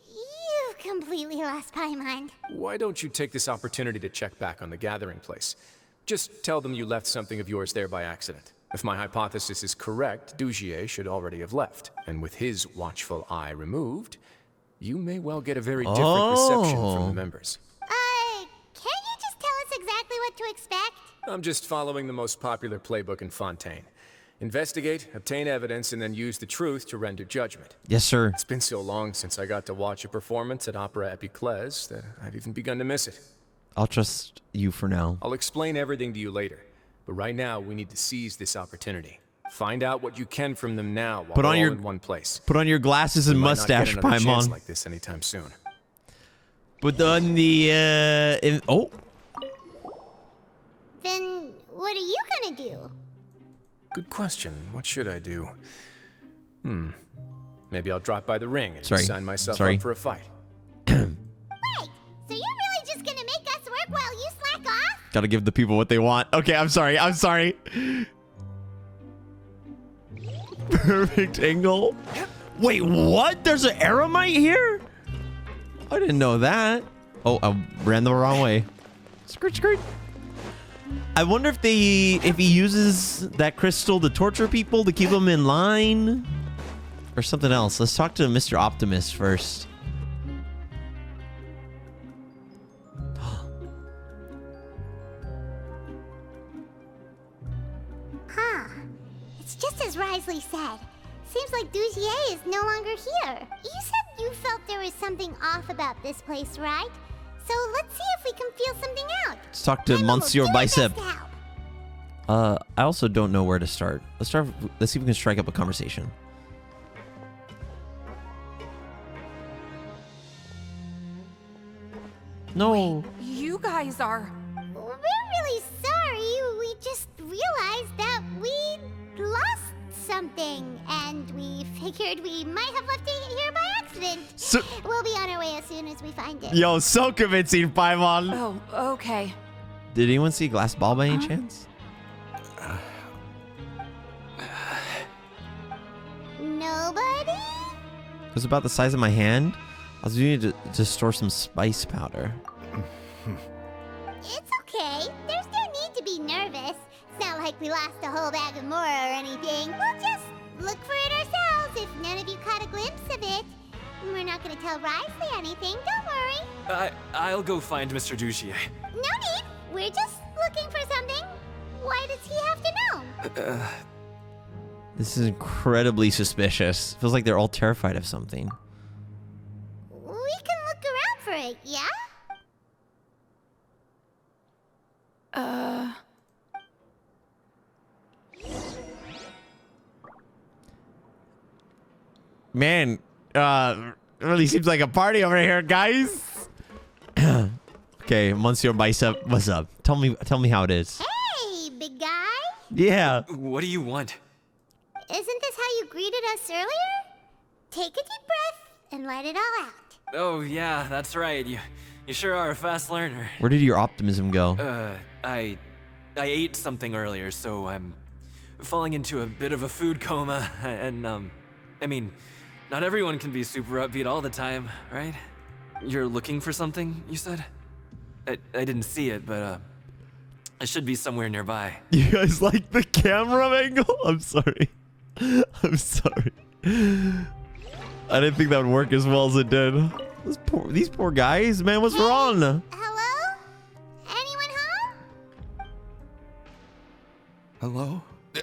S2: You've completely lost Paimon.
S5: Why don't you take this opportunity to check back on the gathering place? Just tell them you left something of yours there by accident. If my hypothesis is correct, Dugier should already have left. And with his watchful eye removed, you may well get a very different reception from the members.
S2: Can't you just tell us exactly what to expect?
S5: I'm just following the most popular playbook in Fontaine. Investigate, obtain evidence, and then use the truth to render judgment.
S1: Yes, sir.
S5: It's been so long since I got to watch a performance at Opera Epiclese that I've even begun to miss it.
S1: I'll trust you for now.
S5: I'll explain everything to you later, but right now we need to seize this opportunity. Find out what you can from them now while we're all in one place.
S1: Put on your glasses and mustache,
S5: Paimon.
S1: Paimon.
S5: Like this anytime soon.
S1: Put on the oh.
S2: Then what are you gonna do?
S5: Good question. What should I do? Maybe I'll drop by the ring and sign myself up for a fight.
S2: Wait, so you're really just gonna make us work while you slack off?
S1: Gotta give the people what they want. Okay, I'm sorry. Perfect angle. Wait, what? There's an Aramite here? I didn't know that. Oh, I ran the wrong way. Skirt. I wonder if he uses that crystal to torture people to keep them in line or something else. Let's talk to Mr. Optimus first.
S2: It's just as Wriothesley said. Seems like Dougier is no longer here. You said you felt there was something off about this place, right? So let's see if we can feel something out.
S1: Let's talk to Monsieur Bicep. I also don't know where to start. Let's see if we can strike up a conversation. No.
S9: Wait, you guys are...
S2: We're really sorry. We just realized that we lost something, and we figured we might have left it here by accident. We'll be on our way as soon as we find it.
S1: Yo, so convincing, Paimon.
S9: Oh, okay.
S1: Did anyone see a glass ball by any chance?
S2: Nobody?
S1: It was about the size of my hand. I was using it to store some spice powder.
S2: It's okay. There's no need to be nervous. It's not like we lost a whole bag of more or anything. We'll just look for it ourselves if none of you caught a glimpse of it. We're not going to tell Wriothesley anything, don't worry.
S11: I'll go find Mr. Dougier.
S2: No need. We're just looking for something. Why does he have to know?
S1: This is incredibly suspicious. Feels like they're all terrified of something.
S2: We can look around for it, yeah?
S1: Man, really seems like a party over here, guys. Okay, Monsieur Bicep, what's up? Tell me how it is.
S2: Hey, big guy.
S1: Yeah.
S11: What do you want?
S2: Isn't this how you greeted us earlier? Take a deep breath and let it all out.
S11: Oh, yeah, that's right. You sure are a fast learner.
S1: Where did your optimism go?
S11: I ate something earlier, so I'm falling into a bit of a food coma, and, I mean, not everyone can be super upbeat all the time, right? You're looking for something, you said? I didn't see it, but, it should be somewhere nearby.
S1: You guys like the camera angle? I'm sorry. I'm sorry. I didn't think that would work as well as it did. These poor guys, man, what's wrong?
S2: Hello? Anyone home?
S10: Hello?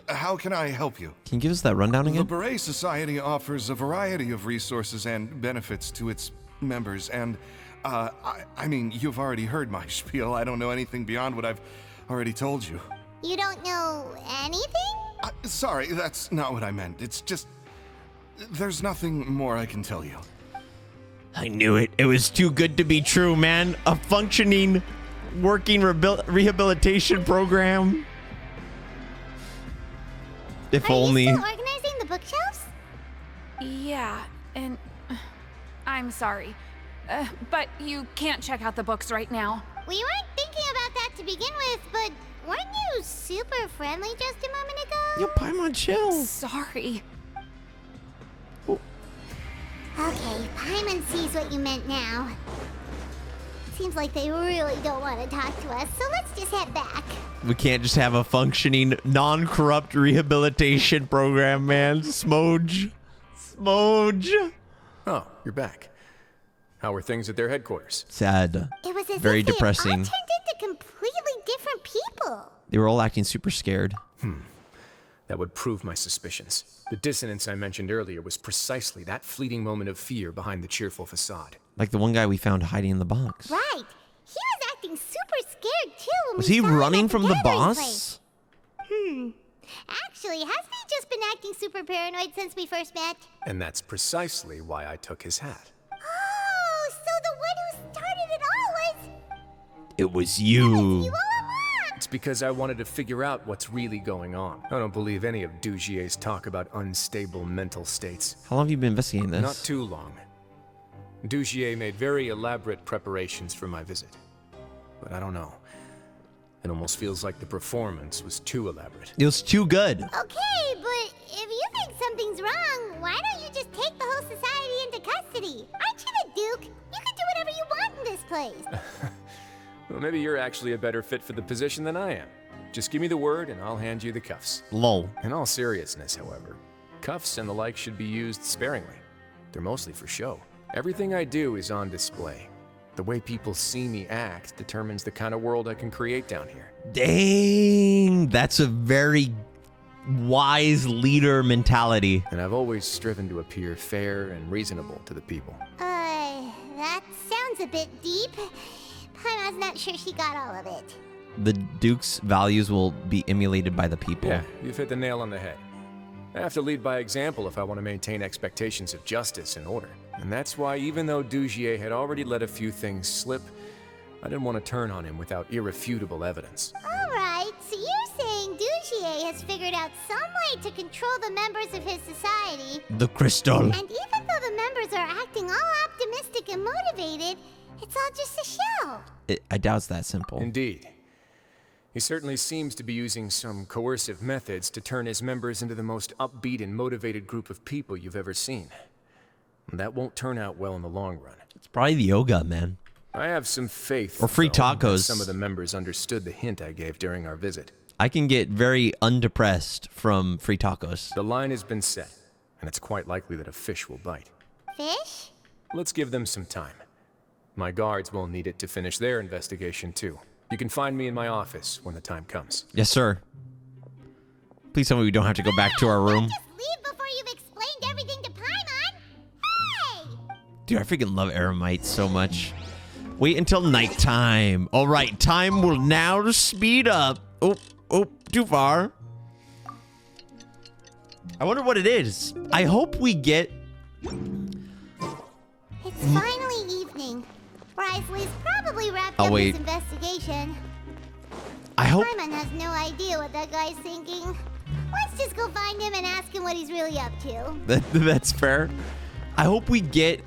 S10: How can I help you?
S1: Can you give us that rundown again?
S10: The Beret Society offers a variety of resources and benefits to its members, and, I mean, you've already heard my spiel. I don't know anything beyond what I've already told you.
S2: You don't know anything?
S10: Sorry, that's not what I meant. It's just... there's nothing more I can tell you.
S1: I knew it. It was too good to be true, man. A functioning, working rehabilitation program. If only.
S2: Are you still organizing the bookshelves?
S9: Yeah, and I'm sorry. But you can't check out the books right now.
S2: We weren't thinking about that to begin with, but weren't you super friendly just a moment ago?
S1: Yo, Paimon, chill.
S9: Sorry.
S2: Okay, Paimon sees what you meant now. Seems like they really don't want to talk to us, so let's just head back.
S1: We can't just have a functioning, non-corrupt rehabilitation program, man. Smoge.
S5: Oh, you're back. How were things at their headquarters?
S1: Sad.
S2: It was as
S1: Very
S2: if they
S1: depressing.
S2: all turned into completely different people.
S1: They were all acting super scared.
S5: that would prove my suspicions. The dissonance I mentioned earlier was precisely that fleeting moment of fear behind the cheerful facade.
S1: Like the one guy we found hiding in the box.
S2: Right. He was acting super scared too when
S1: Was
S2: we
S1: he
S2: saw him
S1: running
S2: at
S1: from the
S2: gathering
S1: boss?
S2: place. Actually, hasn't he just been acting super paranoid since we first met?
S5: And that's precisely why I took his hat.
S2: Oh, so the one who started it all was...
S1: It was
S2: You
S1: you.
S2: all along!
S5: It's because I wanted to figure out what's really going on. I don't believe any of Dugier's talk about unstable mental states.
S1: How long have you been investigating this?
S5: Not too long. Dugier made very elaborate preparations for my visit. But I don't know. It almost feels like the performance was too elaborate.
S1: It was too good.
S2: Okay, but if you think something's wrong, why don't you just take the whole society into custody? Aren't you the Duke? You can do whatever you want in this place.
S5: Well, maybe you're actually a better fit for the position than I am. Just give me the word and I'll hand you the cuffs.
S1: Lol.
S5: In all seriousness, however, cuffs and the like should be used sparingly. They're mostly for show. Everything I do is on display. The way people see me act determines the kind of world I can create down here.
S1: Dang. That's a very wise leader mentality.
S5: And I've always striven to appear fair and reasonable to the people.
S2: That sounds a bit deep. Paimon's not sure she got all of it.
S1: The Duke's values will be emulated by the people.
S5: Yeah, you've hit the nail on the head. I have to lead by example if I want to maintain expectations of justice and order. And that's why even though Dugier had already let a few things slip, I didn't want to turn on him without irrefutable evidence.
S2: Alright, so you're saying Dugier has figured out some way to control the members of his society.
S1: The crystal.
S2: And even though the members are acting all optimistic and motivated, it's all just a show.
S1: I doubt it's that simple.
S5: Indeed. He certainly seems to be using some coercive methods to turn his members into the most upbeat and motivated group of people you've ever seen. And that won't turn out well in the long run.
S1: It's probably the yoga, man.
S5: I have some faith,
S1: Or free
S5: though, that
S1: tacos.
S5: some of the members understood the hint I gave during our visit.
S1: I can get very undepressed from free tacos.
S5: The line has been set, and it's quite likely that a fish will bite.
S2: Fish?
S5: Let's give them some time. My guards will need it to finish their investigation, too. You can find me in my office when the time comes.
S1: Yes, sir. Please tell me we don't have to go back to our room.
S2: Just leave before you've explained everything to Paimon. Hey!
S1: Dude, I freaking love Eremites so much. Wait until nighttime. All right, time will now speed up. Oh, too far. I wonder what it is. I hope we get...
S2: It's finally evening. Wriothesley's probably wrapped
S1: Oh,
S2: up
S1: wait.
S2: his investigation.
S1: I hope...
S2: Paimon has no idea what that guy's thinking. Let's just go find him and ask him what he's really up to.
S1: That's fair. I hope we get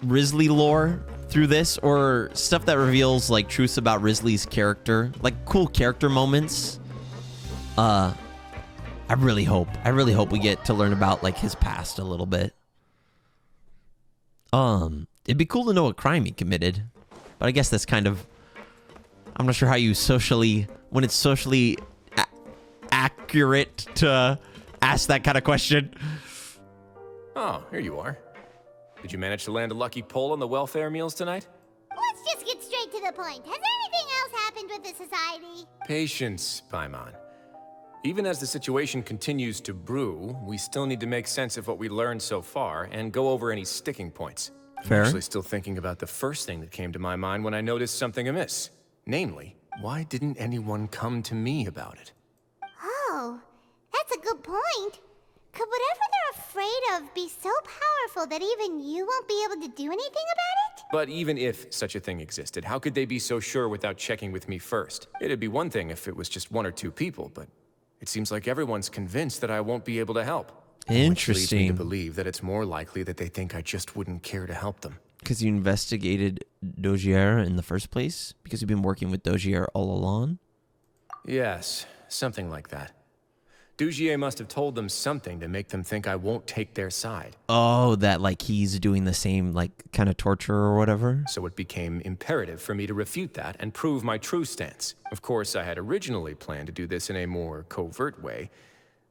S1: Wriothesley lore through this, or stuff that reveals like truths about Wriothesley's character, like cool character moments. I really hope we get to learn about like his past a little bit. It'd be cool to know what crime he committed, but I guess that's kind of, I'm not sure how you when it's socially accurate to ask that kind of question.
S5: Oh, here you are. Did you manage to land a lucky pull on the welfare meals tonight?
S2: Let's just get straight to the point. Has anything else happened with the society?
S5: Patience, Paimon. Even as the situation continues to brew, we still need to make sense of what we learned so far and go over any sticking points.
S1: Fair.
S5: I'm actually still thinking about the first thing that came to my mind when I noticed something amiss. Namely, why didn't anyone come to me about it?
S2: Oh, that's a good point. Could whatever they're afraid of be so powerful that even you won't be able to do anything about it?
S5: But even if such a thing existed, how could they be so sure without checking with me first? It'd be one thing if it was just one or two people, but it seems like everyone's convinced that I won't be able to help. Which leads me
S1: Interesting.
S5: to believe that it's more likely that they think I just wouldn't care to help them.
S1: Because you investigated Dogier in the first place? Because you've been working with Dogier all along?
S5: Yes, something like that. Dugier must have told them something to make them think I won't take their side.
S1: Oh, that like he's doing the same like kind of torture or whatever?
S5: So it became imperative for me to refute that and prove my true stance. Of course, I had originally planned to do this in a more covert way,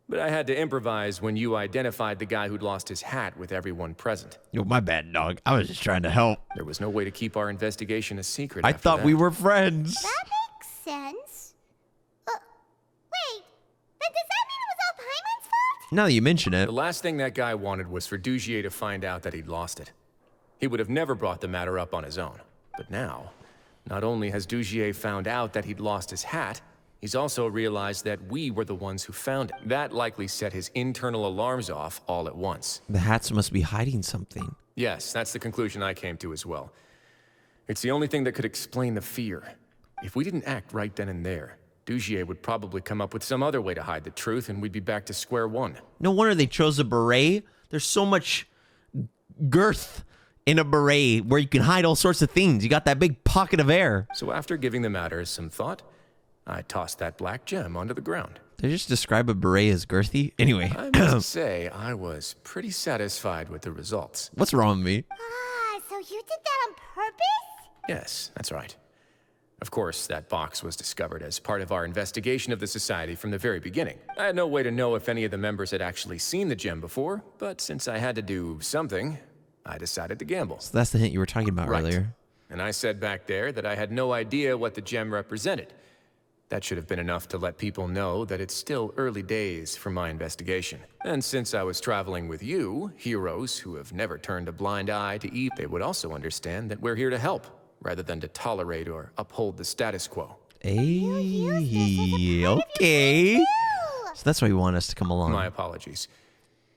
S5: but I had to improvise when you identified the guy who'd lost his hat with everyone present.
S1: Yo, my bad, dog. I was just trying to help.
S5: There was no way to keep our investigation a secret.
S1: I
S5: after
S1: thought
S5: that.
S1: we were friends.
S2: That makes sense. Wait, but does that mean it was all Paimon's
S1: Now that you mention it.
S5: The last thing that guy wanted was for Dugier to find out that he'd lost it. He would have never brought the matter up on his own. But now, not only has Dugier found out that he'd lost his hat, he's also realized that we were the ones who found it. That likely set his internal alarms off all at once.
S1: The hats must be hiding something.
S5: Yes, that's the conclusion I came to as well. It's the only thing that could explain the fear. If we didn't act right then and there, Dugier would probably come up with some other way to hide the truth, and we'd be back to square one.
S1: No wonder they chose a beret. There's so much girth in a beret where you can hide all sorts of things. You got that big pocket of air.
S5: So after giving the matter some thought, I tossed that black gem onto the ground.
S1: Did I just describe a beret as girthy? Anyway.
S5: I must say, I was pretty satisfied with the results.
S1: What's wrong with me?
S2: Ah, so you did that on purpose?
S5: Yes, that's right. Of course, that box was discovered as part of our investigation of the Society from the very beginning. I had no way to know if any of the members had actually seen the gem before, but since I had to do something, I decided to gamble.
S1: So that's the hint you were talking about earlier.
S5: And I said back there that I had no idea what the gem represented. That should have been enough to let people know that it's still early days for my investigation. And since I was traveling with you, heroes who have never turned a blind eye to evil, they would also understand that we're here to help, rather than to tolerate or uphold the status quo.
S1: Hey, okay. So that's why you want us to come along.
S5: My apologies.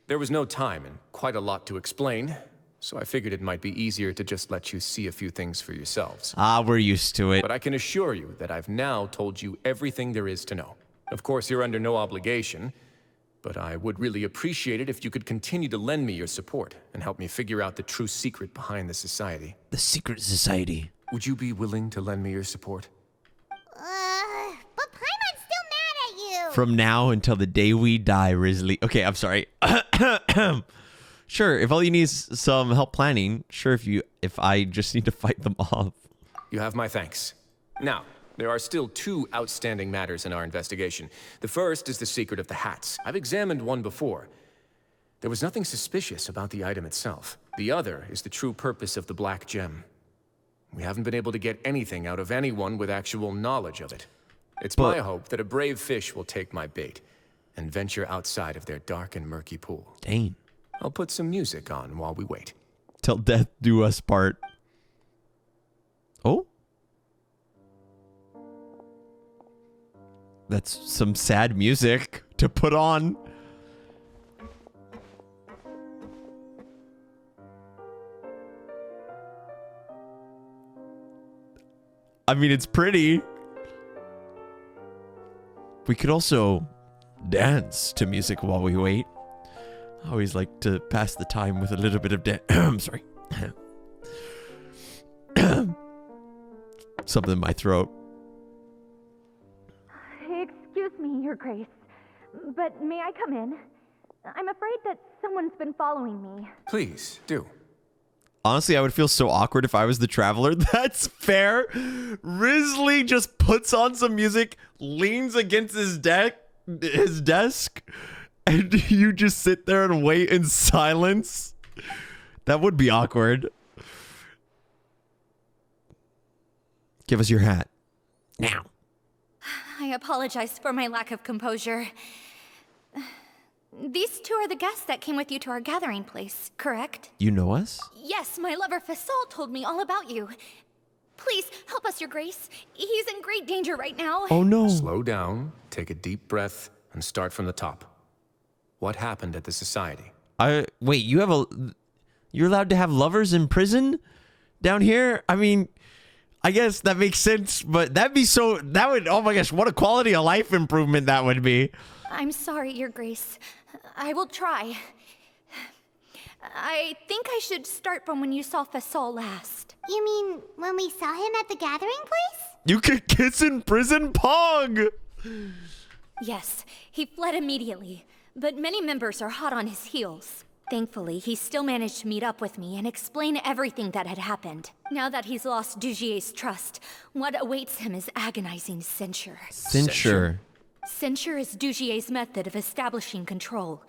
S5: There was no time and quite a lot to explain, so I figured it might be easier to just let you see a few things for yourselves.
S1: Ah, we're used to it.
S5: But I can assure you that I've now told you everything there is to know. Of course, you're under no obligation, but I would really appreciate it if you could continue to lend me your support and help me figure out the true secret behind the Society.
S1: The secret society.
S5: Would you be willing to lend me your support?
S2: But Paimon's still mad at you.
S1: From now until the day we die, Wriothesley. Okay, I'm sorry. Sure, if all you need is some help planning, sure, if I just need to fight them off.
S5: You have my thanks. Now, there are still two outstanding matters in our investigation. The first is the secret of the hats. I've examined one before. There was nothing suspicious about the item itself. The other is the true purpose of the black gem. We haven't been able to get anything out of anyone with actual knowledge of it. It's my hope that a brave fish will take my bait and venture outside of their dark and murky pool.
S1: Dang.
S5: I'll put some music on while we wait.
S1: Till death do us part. Oh? That's some sad music to put on. I mean, it's pretty. We could also dance to music while we wait. I always like to pass the time with a little bit of I'm sorry. Something in my throat.
S12: Excuse me, Your Grace, but may I come in? I'm afraid that someone's been following me.
S5: Please, do.
S1: Honestly, I would feel so awkward if I was the traveler. That's fair. Wriothesley just puts on some music, leans against his desk, and you just sit there and wait in silence. That would be awkward. Give us your hat. Now.
S12: I apologize for my lack of composure. These two are the guests that came with you to our gathering place, correct?
S1: You know us?
S12: Yes, my lover Fasol told me all about you. Please, help us, Your Grace. He's in great danger right now.
S1: Oh no.
S5: Slow down, take a deep breath, and start from the top. What happened at the Society?
S1: Wait, you're allowed to have lovers in prison down here? I mean, I guess that makes sense, but oh my gosh, what a quality of life improvement that would be.
S12: I'm sorry, Your Grace. I will try. I think I should start from when you saw Fasol last.
S2: You mean when we saw him at the gathering place?
S1: You could kiss in prison, Pog!
S12: Yes, he fled immediately, but many members are hot on his heels. Thankfully, he still managed to meet up with me and explain everything that had happened. Now that he's lost Dugier's trust, what awaits him is agonizing censure.
S1: Censure?
S12: Censure is Dugier's method of establishing control,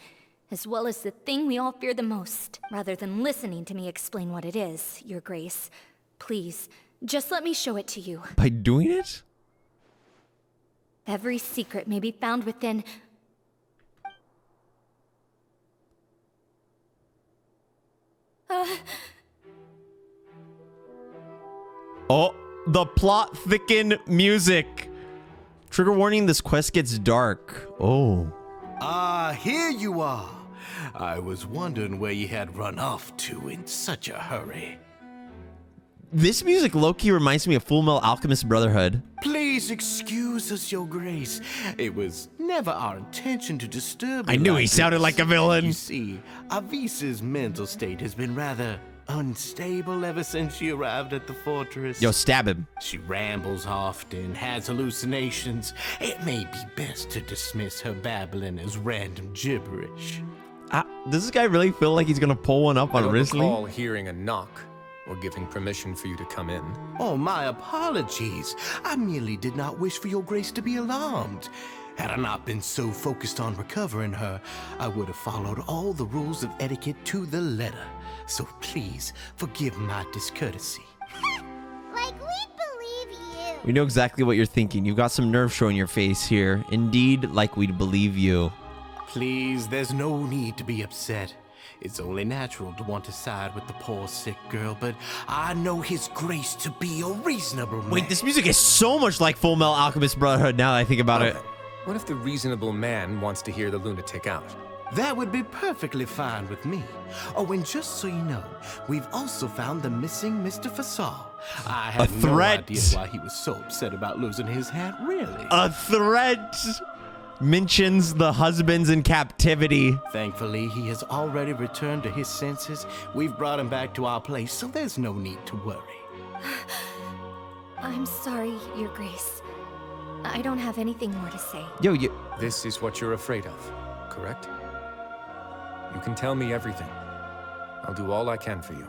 S12: as well as the thing we all fear the most. Rather than listening to me explain what it is, Your Grace, please, just let me show it to you.
S1: By doing it?
S12: Every secret may be found within...
S1: Oh, the plot thicken music. Trigger warning, this quest gets dark. Oh.
S8: Ah, here you are. I was wondering where you had run off to in such a hurry.
S1: This music low-key reminds me of Full Metal Alchemist Brotherhood.
S8: Please excuse us, Your Grace. It was never our intention to disturb you.
S1: I knew
S8: like
S1: he sounded
S8: this.
S1: like a villain.
S8: You see, Avisa's mental state has been rather unstable ever since she arrived at the fortress.
S1: Yo, stab him.
S8: She rambles often, has hallucinations. It may be best to dismiss her babbling as random gibberish.
S1: Does this guy really feel like he's gonna pull one up on
S5: I don't
S1: Wriothesley?
S5: recall hearing a knock or giving permission for you to come in.
S8: Oh, my apologies. I merely did not wish for Your Grace to be alarmed. Had I not been so focused on recovering her, I would have followed all the rules of etiquette to the letter. So please, forgive my discourtesy.
S2: Like we'd believe you.
S1: We know exactly what you're thinking. You've got some nerve showing your face here. Indeed, like we'd believe you.
S8: Please, there's no need to be upset. It's only natural to want to side with the poor sick girl, but I know His Grace to be a reasonable man.
S1: Wait, this music is so much like Full Metal Alchemist Brotherhood now that I think about it.
S5: What if the reasonable man wants to hear the lunatic out?
S8: That would be perfectly fine with me. Oh, and just so you know, we've also found the missing Mr. Fasal. I had no idea why he was so upset about losing his hat, really.
S1: A threat mentions the husband's in captivity.
S8: Thankfully, he has already returned to his senses. We've brought him back to our place, so there's no need to worry.
S12: I'm sorry, Your Grace. I don't have anything more to say.
S1: Yo,
S5: This is what you're afraid of, correct? You can tell me everything. I'll do all I can for you.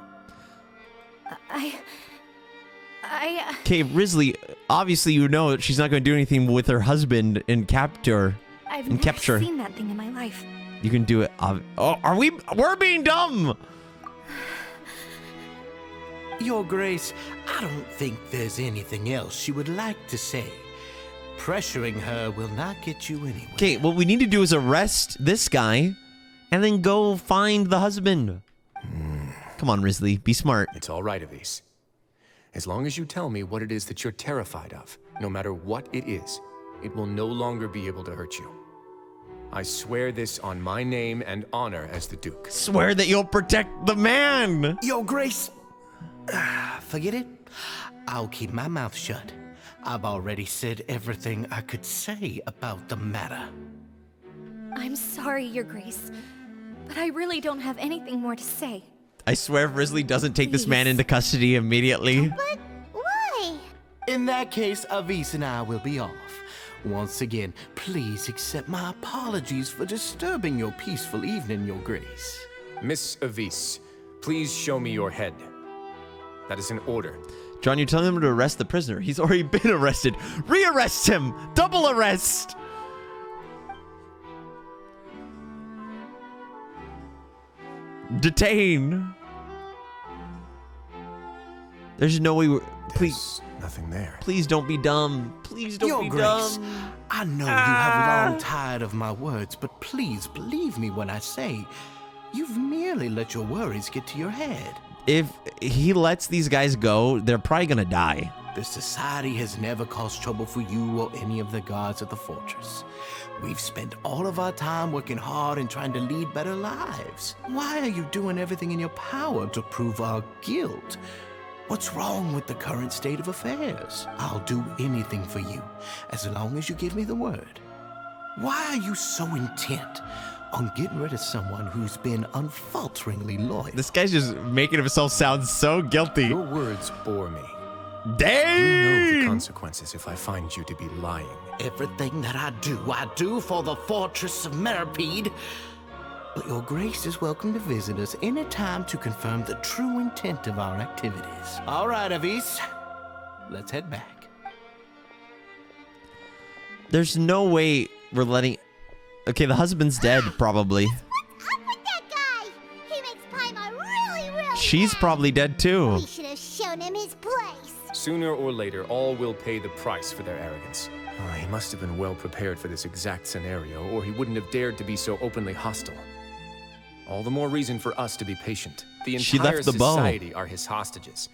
S1: Okay, Wriothesley, obviously you know she's not going to do anything with her husband and capture.
S12: I've never seen that thing in my life.
S1: You can do it. Oh, we're being dumb.
S8: Your Grace, I don't think there's anything else she would like to say. Pressuring her will not get you anywhere.
S1: Okay, what we need to do is arrest this guy and then go find the husband. Come on, Wriothesley, be smart.
S5: It's all right, Avise. As long as you tell me what it is that you're terrified of, no matter what it is, it will no longer be able to hurt you. I swear this on my name and honor as the Duke.
S1: Swear that you'll protect the man.
S8: Your Grace, forget it. I'll keep my mouth shut. I've already said everything I could say about the matter.
S12: I'm sorry, Your Grace, but I really don't have anything more to say.
S1: I swear if Wriothesley doesn't take this man into custody immediately.
S2: But why?
S8: In that case, Avise and I will be off. Once again, please accept my apologies for disturbing your peaceful evening, Your Grace.
S5: Miss Avise, please show me your head. That is an order.
S1: John, you're telling him to arrest the prisoner. He's already been arrested. Rearrest him. Double arrest. Detain. There's no way we're... Please.
S5: There's nothing there.
S1: Please don't be dumb. Please don't
S8: Your
S1: be
S8: Grace,
S1: dumb.
S8: I know you have long tired of my words, but please believe me when I say you've merely let your worries get to your head.
S1: If he lets these guys go, they're probably gonna die.
S8: The Society has never caused trouble for you or any of the guards at the fortress. We've spent all of our time working hard and trying to lead better lives. Why are you doing everything in your power to prove our guilt? What's wrong with the current state of affairs? I'll do anything for you, as long as you give me the word. Why are you so intent on getting rid of someone who's been unfalteringly loyal?
S1: This guy's just making himself sound so guilty.
S5: Your words bore me.
S1: Dang!
S5: You know the consequences if I find you to be lying.
S8: Everything that I do for the fortress of Meripede. But Your Grace is welcome to visit us any time to confirm the true intent of our activities. All right, Avise. Let's head back.
S1: There's no way we're letting... Okay, the husband's dead, probably.
S2: What's up with that guy? He makes Paimon really
S1: She's
S2: mad.
S1: probably dead, too.
S2: We should have shown him his place.
S5: Sooner or later, all will pay the price for their arrogance. Oh, he must have been well prepared for this exact scenario, or he wouldn't have dared to be so openly hostile. All the more reason for us to be patient. The
S1: She
S5: entire
S1: left the bow.
S5: society are his hostages.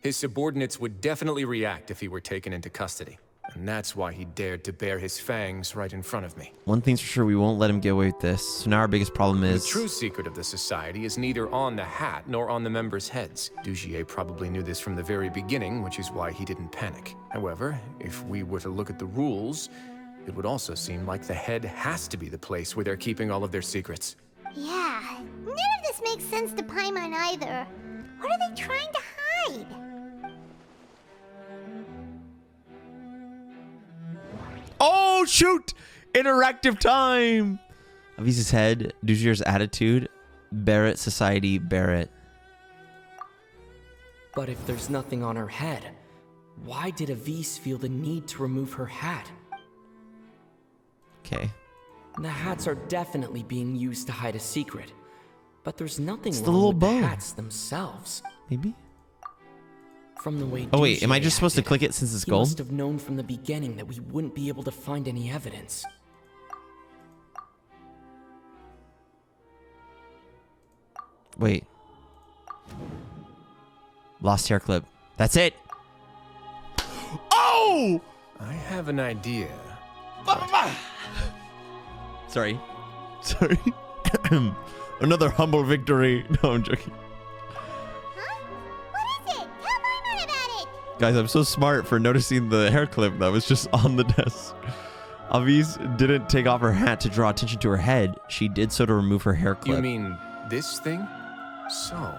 S5: His subordinates would definitely react if he were taken into custody. And that's why he dared to bare his fangs right in front of me.
S1: One thing's for sure, we won't let him get away with this. So now our biggest problem is...
S5: The true secret of the society is neither on the hat nor on the members' heads. Dugier probably knew this from the very beginning, which is why he didn't panic. However, if we were to look at the rules, it would also seem like the head has to be the place where they're keeping all of their secrets.
S2: Yeah, none of this makes sense to Paimon either. What are they trying to hide?
S1: Oh, shoot! Interactive time! Avise's head, Dugier's attitude, Barrett Society, Barrett.
S13: But if there's nothing on her head, why did Avise feel the need to remove her hat?
S1: Okay.
S13: The hats are definitely being used to hide a secret, but there's nothing
S1: It's the
S13: wrong
S1: little
S13: with
S1: bow.
S13: the hats themselves.
S1: Maybe?
S13: From the way
S1: Oh wait, am I
S13: Dugier
S1: just supposed to
S13: acted,
S1: click it since it's
S13: he
S1: gold?
S13: must have known from the beginning that we wouldn't be able to find any evidence.
S1: Wait. Lost hair clip. That's it! Oh!
S5: I have an idea.
S1: Sorry. Sorry. Another humble victory. No, I'm joking.
S2: Huh? What is it? Tell Paimon about it!
S1: Guys, I'm so smart for noticing the hair clip that was just on the desk. Avise didn't take off her hat to draw attention to her head. She did so to remove her hair clip.
S5: You mean this thing? So,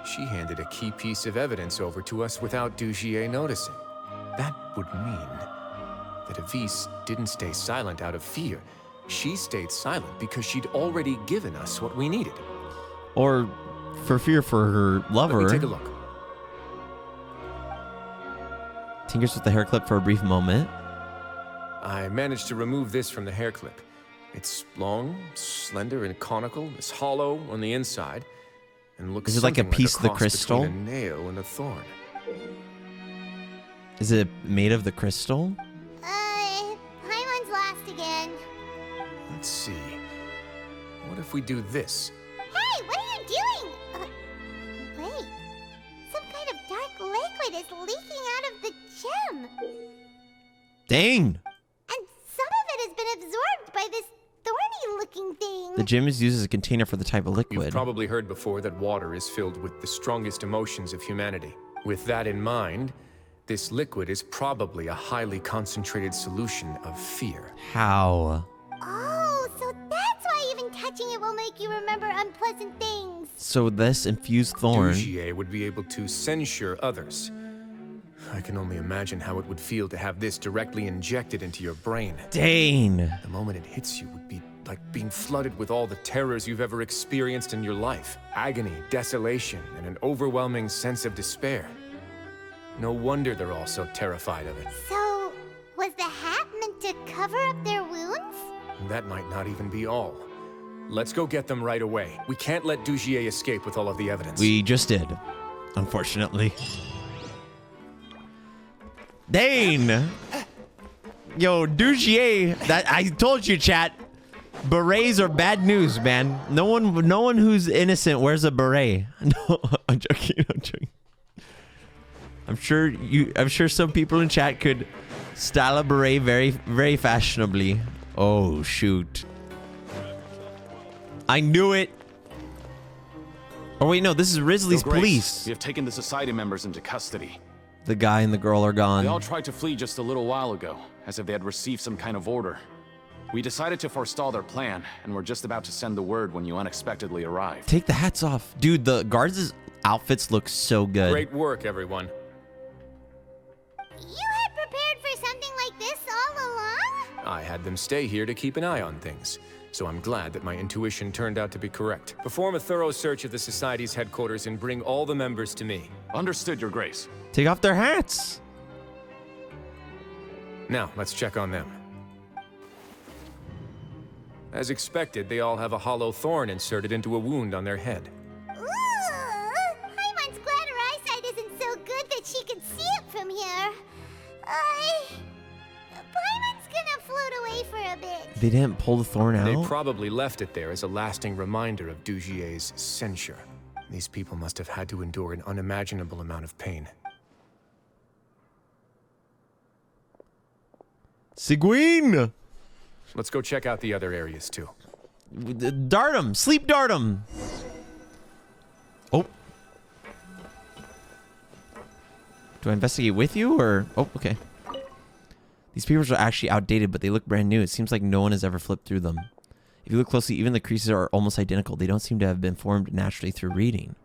S5: she handed a key piece of evidence over to us without Dugier noticing. That would mean that Avise didn't stay silent out of fear. She stayed silent because she'd already given us what we needed.
S1: Or for fear for her lover.
S5: Let me take a look.
S1: Tinkers with the hair clip for a brief moment.
S5: I managed to remove this from the hair clip. It's long, slender, and conical. It's hollow on the inside, and looks
S1: Is it like a
S5: something
S1: piece of the
S5: cross
S1: crystal?
S5: between a nail and a thorn.
S1: Is it made of the crystal?
S2: Paimon's lost again.
S5: Let's see. What if we do this?
S2: Hey, what are you doing? Wait. Some kind of dark liquid is leaking out of the gem.
S1: Dang!
S2: And some of it has been absorbed by this thorny-looking thing.
S1: The gem is used as a container for the type of
S5: You've
S1: liquid.
S5: probably heard before that water is filled with the strongest emotions of humanity. With that in mind, this liquid is probably a highly concentrated solution of fear.
S1: How?
S2: Oh, so that's why even touching it will make you remember unpleasant things.
S1: So this infused thorn...
S5: Dugier would be able to censure others. I can only imagine how it would feel to have this directly injected into your brain.
S1: Dang!
S5: The moment it hits you would be like being flooded with all the terrors you've ever experienced in your life. Agony, desolation, and an overwhelming sense of despair. No wonder they're all so terrified of it.
S2: So, was the hat meant to cover up their wounds?
S5: That might not even be all. Let's go get them right away. We can't let Dugier escape with all of the evidence.
S1: We just did, unfortunately. Dang! Yo, Dugier, that I told you, chat. Berets are bad news, man. No one who's innocent wears a beret. No, I'm joking. I'm joking. I'm sure some people in chat could style a beret very, very fashionably. Oh shoot! I knew it. Oh wait, no, this is Wriothesley's
S14: Your Grace,
S1: police.
S14: We have taken the society members into custody.
S1: The guy and the girl are
S14: They
S1: gone.
S14: all tried to flee just a little while ago, as if they had received some kind of order. We decided to forestall their plan, and were just about to send the word when you unexpectedly arrived.
S1: Take the hats off. Dude, the guards' outfits look so good.
S5: Great work, everyone.
S2: You had prepared for something like this all along?
S5: I had them stay here to keep an eye on things, so I'm glad that my intuition turned out to be correct. Perform a thorough search of the Society's headquarters and bring all the members to me.
S14: Understood, Your Grace.
S1: Take off their hats.
S5: Now, let's check on them. As expected, they all have a hollow thorn inserted into a wound on their head.
S2: Ooh! Paimon's glad her eyesight isn't so good that she can see it from here. Paimon's gonna float away for a bit.
S1: They didn't pull the thorn out?
S5: They probably left it there as a lasting reminder of Dugier's censure. These people must have had to endure an unimaginable amount of pain.
S1: Seguin!
S5: Let's go check out the other areas too.
S1: Dart him! Sleep dart him! Oh. Do I investigate with you or? Oh, okay. These papers are actually outdated, but they look brand new. It seems like no one has ever flipped through them. If you look closely, even the creases are almost identical. They don't seem to have been formed naturally through reading.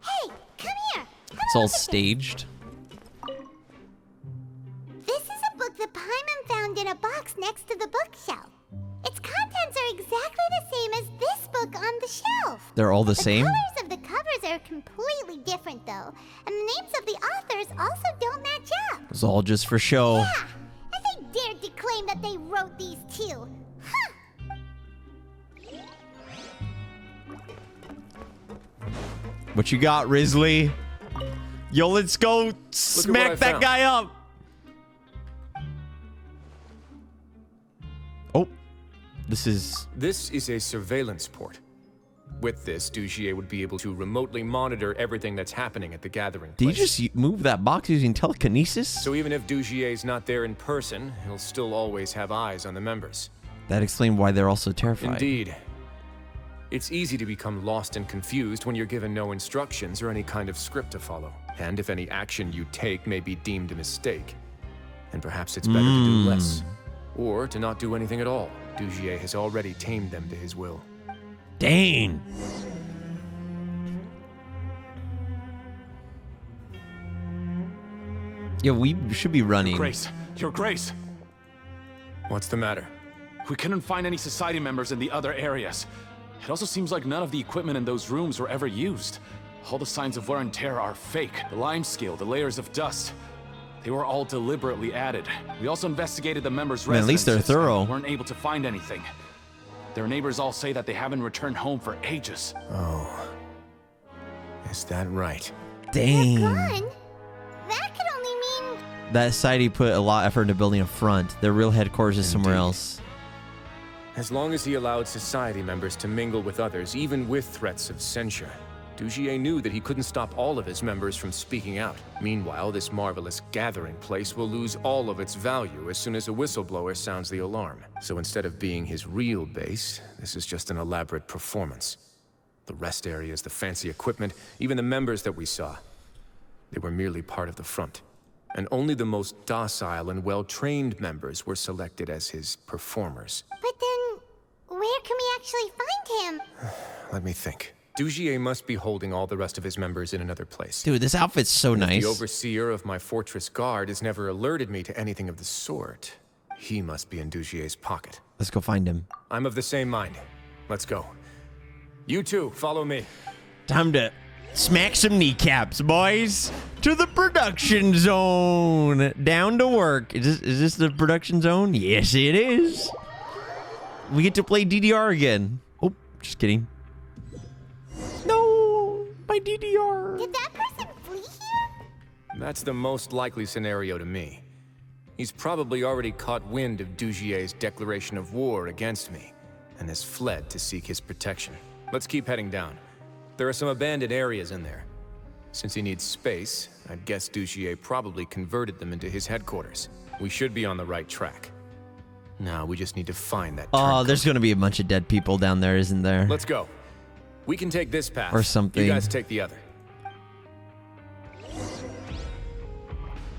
S2: Hey, come here.
S1: It's all staged.
S2: This is a book that Paimon found in a box next to the bookshelf. Its contents are exactly the same as this book on the shelf.
S1: They're all the same?
S2: The colors of the covers are completely different, though, and the names of the authors also don't match up.
S1: It's all just for show.
S2: Yeah, and they dared to claim that they wrote these too. Huh.
S1: What you got, Wriothesley? Yo, let's go smack that guy up. Oh, this is
S5: a surveillance port. With this, Dugier would be able to remotely monitor everything that's happening at the gathering
S1: Did you
S5: place.
S1: just move that box using telekinesis?
S5: So even if Dugier's not there in person, he'll still always have eyes on the members.
S1: That explained why they're all so terrified.
S5: Indeed. It's easy to become lost and confused when you're given no instructions or any kind of script to follow. And if any action you take may be deemed a mistake. And perhaps it's better to do less. Or to not do anything at all. Dugier has already tamed them to his will.
S1: Dang. Yeah, we should be running.
S14: Your Grace.
S5: What's the matter?
S14: We couldn't find any society members in the other areas. It also seems like none of the equipment in those rooms were ever used. All the signs of wear and tear are fake. The lime scale, the layers of dust. They were all deliberately added. We also investigated the members'
S1: Man, at least they're
S14: residences, but
S1: thorough.
S14: weren't able to find anything. Their neighbors all say that they haven't returned home for ages.
S5: Oh. Is that right?
S1: Dang.
S2: That could only mean...
S1: That society put a lot of effort into building a front. Their real headquarters is somewhere else.
S5: As long as he allowed society members to mingle with others, even with threats of censure, Dugier knew that he couldn't stop all of his members from speaking out. Meanwhile, this marvelous gathering place will lose all of its value as soon as a whistleblower sounds the alarm. So instead of being his real base, this is just an elaborate performance. The rest areas, the fancy equipment, even the members that we saw, they were merely part of the front. And only the most docile and well-trained members were selected as his performers.
S2: But then, where can we actually find him?
S5: Let me think. Dugier must be holding all the rest of his members in another place.
S1: Dude, this outfit's so nice.
S5: The overseer of my fortress guard has never alerted me to anything of the sort. He must be in Dugier's pocket.
S1: Let's go find him.
S5: I'm of the same mind. Let's go. You two, follow me.
S1: Time to smack some kneecaps, boys. To the production zone. Down to work. Is this the production zone? Yes, it is. We get to play DDR again. Oh, just kidding. No, my DDR.
S2: Did that person flee here?
S5: That's the most likely scenario to me. He's probably already caught wind of Dugier's declaration of war against me, and has fled to seek his protection. Let's keep heading down. There are some abandoned areas in there. Since he needs space, I'd guess Dugier probably converted them into his headquarters. We should be on the right track. Now we just need to find that
S1: Oh, there's going to be a bunch of dead people down there, isn't there?
S5: Let's go. We can take this path.
S1: Or something.
S5: You guys take the other.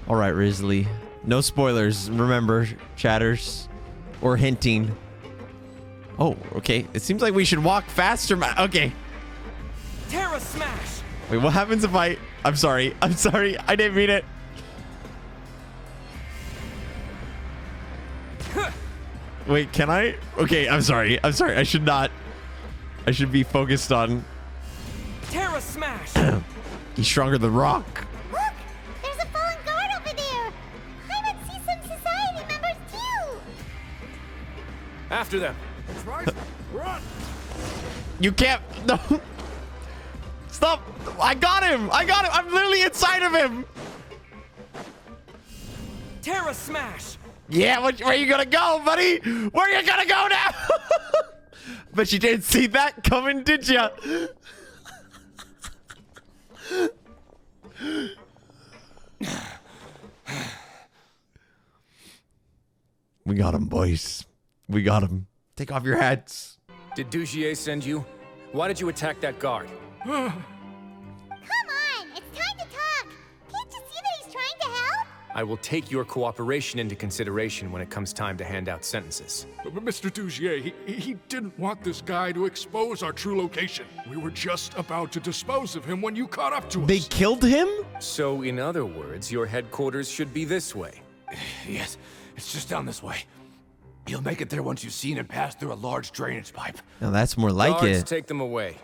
S1: All right, Wriothesley. No spoilers, remember, chatters. Or hinting. Oh, okay. It seems like we should walk faster. Okay.
S11: Terra Smash!
S1: Wait, what happens if I... I'm sorry. I didn't mean it. Wait, can I? Okay, I'm sorry. I should not. I should be focused on...
S11: Terra Smash!
S1: He's stronger than rock.
S2: Look! There's a fallen guard over there! I would see some society members too!
S5: After them.
S11: Run!
S1: You can't... No. Stop. I got him. I'm literally inside of him.
S11: Terra Smash!
S1: Yeah, where you gonna go, buddy? Where you gonna go now? But you didn't see that coming, did ya? We got him, boys. We got him. Take off your hats.
S5: Did Dugier send you? Why did you attack that guard?
S2: Come on, it's time to talk. Can't you see that he's trying to help?
S5: I will take your cooperation into consideration when it comes time to hand out sentences.
S15: But Mr. Dugier, he didn't want this guy to expose our true location. We were just about to dispose of him when you caught up to us.
S1: They killed him?
S5: So, in other words, your headquarters should be this way.
S16: Yes, it's just down this way. You'll make it there once you've seen it pass through a large drainage pipe.
S1: Now that's more like
S5: Guards,
S1: it.
S5: take them away.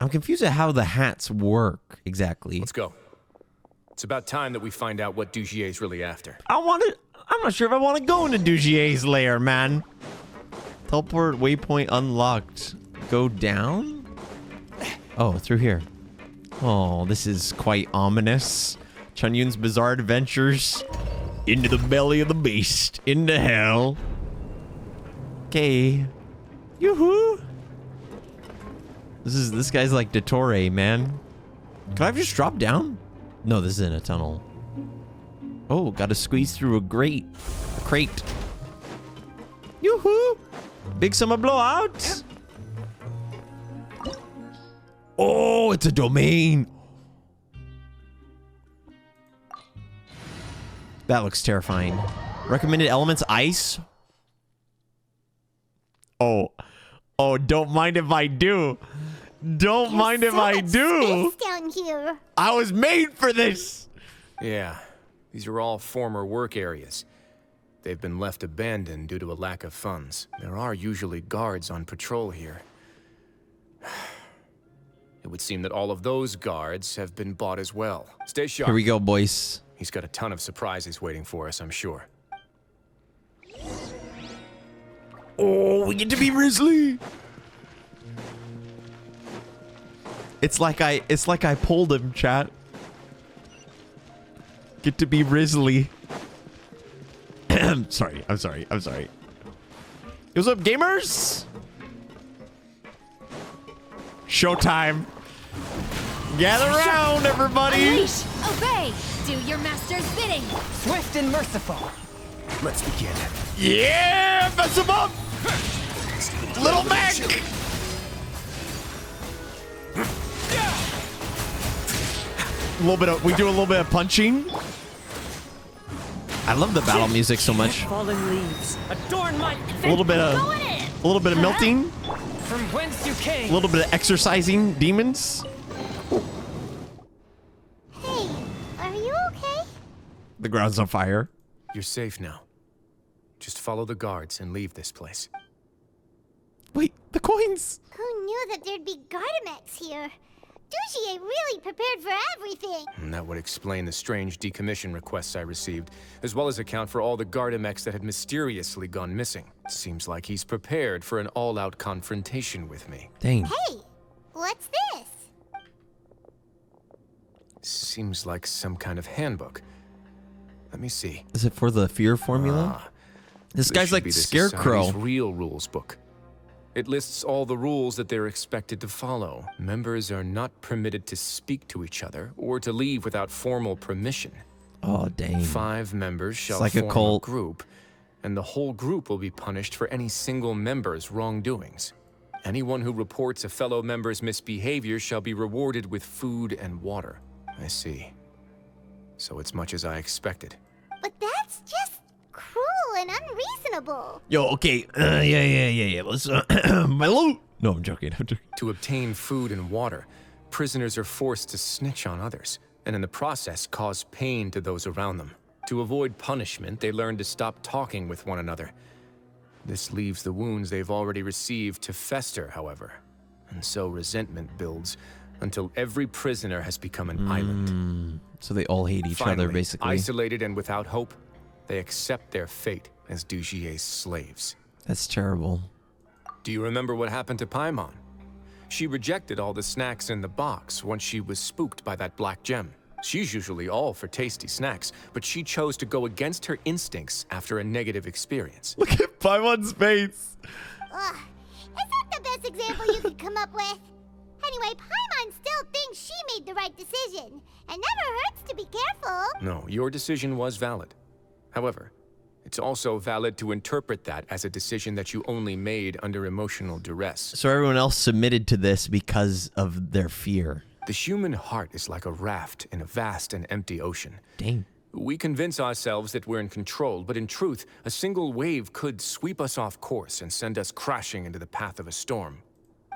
S1: I'm confused at how the hats work exactly.
S5: Let's go. It's about time that we find out what Dugier's really after.
S1: I'm not sure if I want to go into Dugier's lair, man. Teleport waypoint unlocked. Go down? Oh, through here. Oh, this is quite ominous. Chunyun's bizarre adventures into the belly of the beast. Into hell. Okay. Yoo-hoo. This guy's like Dottore, man. Can I just drop down? No, this isn't a tunnel. Oh, gotta squeeze through a crate. Yoo-hoo! Big summer blowout. Oh, it's a domain. That looks terrifying. Recommended elements, ice. Oh, don't mind if I do. Don't mind if I do.
S2: Space down here.
S1: I was made for this.
S5: Yeah, these are all former work areas. They've been left abandoned due to a lack of funds. There are usually guards on patrol here. It would seem that all of those guards have been bought as well. Stay sharp.
S1: Here we go, boys.
S5: He's got a ton of surprises waiting for us, I'm sure.
S1: Oh, we get to be Wriothesley. It's like I pulled him, chat. Get to be Wriothesley. I'm sorry. What's up, gamers? Showtime. Gather around, everybody.
S12: Unleash, obey, do your master's bidding.
S17: Swift and merciful.
S16: Let's begin.
S1: Yeah, mess him up. Little Mac. We do a little bit of punching. I love the battle music so much.
S17: Fallen leaves adorn my
S1: A little bit of melting.
S17: From whence you came.
S1: A little bit of exercising demons.
S2: Hey, are you okay?
S1: The ground's on fire.
S5: You're safe now. Just follow the guards and leave this place.
S1: Wait, the coins.
S2: Who knew that there'd be Gardamex here? Dugier really prepared for everything.
S5: And that would explain the strange decommission requests I received, as well as account for all the Gardamex that had mysteriously gone missing. Seems like he's prepared for an all-out confrontation with me.
S1: Dang.
S2: Hey, what's this?
S5: Seems like some kind of handbook. Let me see.
S1: Is it for the fear formula? This guy's
S5: should
S1: like
S5: be the
S1: Scarecrow.
S5: Society's real rules book. It lists all the rules that they're expected to follow. Members are not permitted to speak to each other or to leave without formal permission.
S1: Oh, dang.
S5: 5 members shall
S1: like a
S5: form
S1: cult.
S5: group, and the whole group will be punished for any single member's wrongdoings. Anyone who reports a fellow member's misbehavior shall be rewarded with food and water. I see. So it's much as I expected.
S2: But that's just cruel and unreasonable.
S1: Yo, okay. Yeah. Let's, my loot. No, I'm joking.
S5: To obtain food and water, prisoners are forced to snitch on others, and in the process cause pain to those around them. To avoid punishment, they learn to stop talking with one another. This leaves the wounds they've already received to fester, however. And so resentment builds until every prisoner has become an island.
S1: So they all hate each
S5: Finally,
S1: other, basically.
S5: Isolated and without hope, they accept their fate as Dugier's slaves.
S1: That's terrible.
S5: Do you remember what happened to Paimon? She rejected all the snacks in the box once she was spooked by that black gem. She's usually all for tasty snacks, but she chose to go against her instincts after a negative experience.
S1: Look at Paimon's face.
S2: Ugh, is that the best example you could come up with? Anyway, Paimon still thinks she made the right decision. It never hurts to be careful.
S5: No, your decision was valid. However, it's also valid to interpret that as a decision that you only made under emotional duress.
S1: So everyone else submitted to this because of their fear.
S5: The human heart is like a raft in a vast and empty ocean.
S1: Dang.
S5: We convince ourselves that we're in control, but in truth, a single wave could sweep us off course and send us crashing into the path of a storm.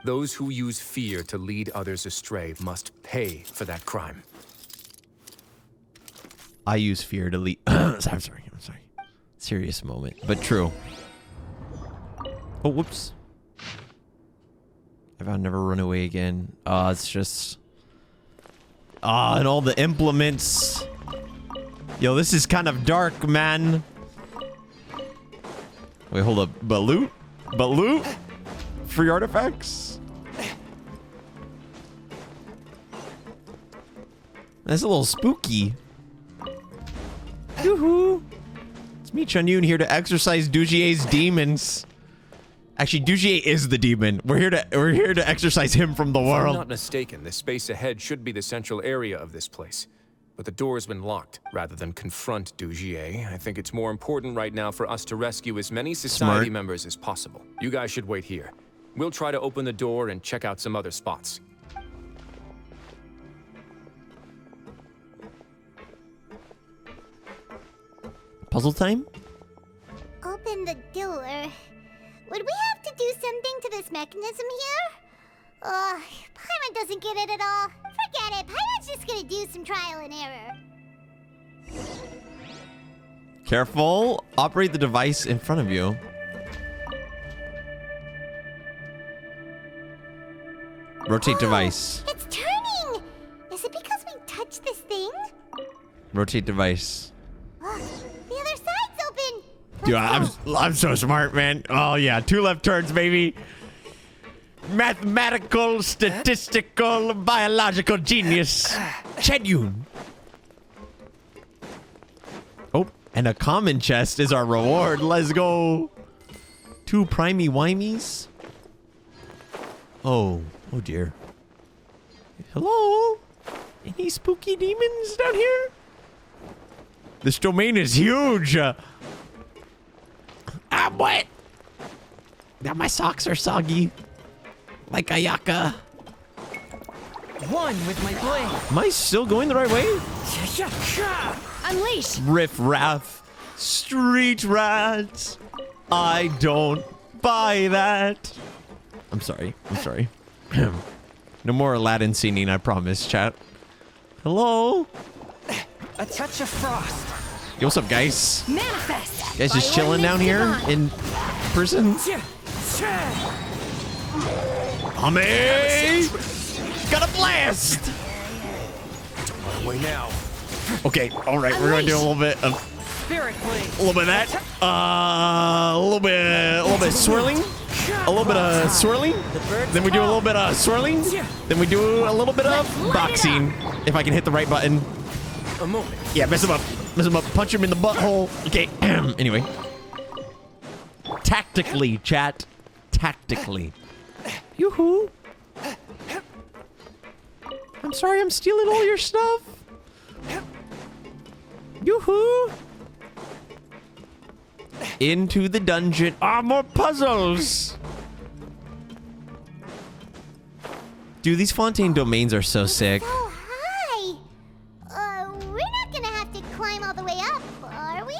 S5: Those who use fear to lead others astray must pay for that crime.
S1: I use fear to lead... I'm sorry. Serious moment, but true. Oh, whoops. I vow never run away again. It's just... and all the implements. Yo, this is kind of dark, man. Wait, hold up. But loot? But loot? Free artifacts? That's a little spooky. Yoo-hoo. It's me, Chunyun, here to exorcise Dujie's demons. Actually, Dujie is the demon. We're here to exorcise him from the
S5: If I'm
S1: world.
S5: not mistaken, the space ahead should be the central area of this place. But the door's been locked. Rather than confront Dujier, I think it's more important right now for us to rescue as many society members as possible. You guys should wait here. We'll try to open the door and check out some other spots.
S1: Puzzle time?
S2: Open the door. Would we have to do something to this mechanism here? Ugh, Paimon doesn't get it at all. Forget it. Paimon's just gonna do some trial and error.
S1: Careful. Operate the device in front of you. Rotate device.
S2: It's turning! Is it because we touched this thing?
S1: Rotate device.
S2: Ugh, the other side's open!
S1: Dude, I'm so smart, man. Oh yeah, 2 left turns, baby. Mathematical, statistical, biological genius. Chedyun. Oh, and a common chest is our reward. Let's go. 2 primey wimies. Oh dear. Hello? Any spooky demons down here? This domain is huge. I'm wet. Now my socks are soggy. Like Ayaka.
S17: One with my blade.
S1: Am I still going the right way?
S7: Unleash!
S1: Riff Raff. Street rats. I don't buy that. I'm sorry. No more Aladdin singing, I promise, chat. Hello?
S17: A touch of frost.
S1: Yo, what's up, guys?
S12: Manifest.
S1: You guys just chilling down here in prison? Hummy! Got a blast!
S5: Way now.
S1: Okay, all right, we're gonna do a little bit of that. A little bit swirling. A little bit of swirling. Then we do a little bit of swirling. Then we do a little bit of boxing. If I can hit the right button.
S5: A moment.
S1: Yeah, mess him up. Punch him in the butthole. Okay. Anyway. Tactically, chat. Tactically. Yoo-hoo. I'm sorry I'm stealing all your stuff. Yoo-hoo. Into the dungeon. More puzzles. Dude, these Fontaine domains are so sick.
S2: So high! We're not gonna have to climb all the way up, are we?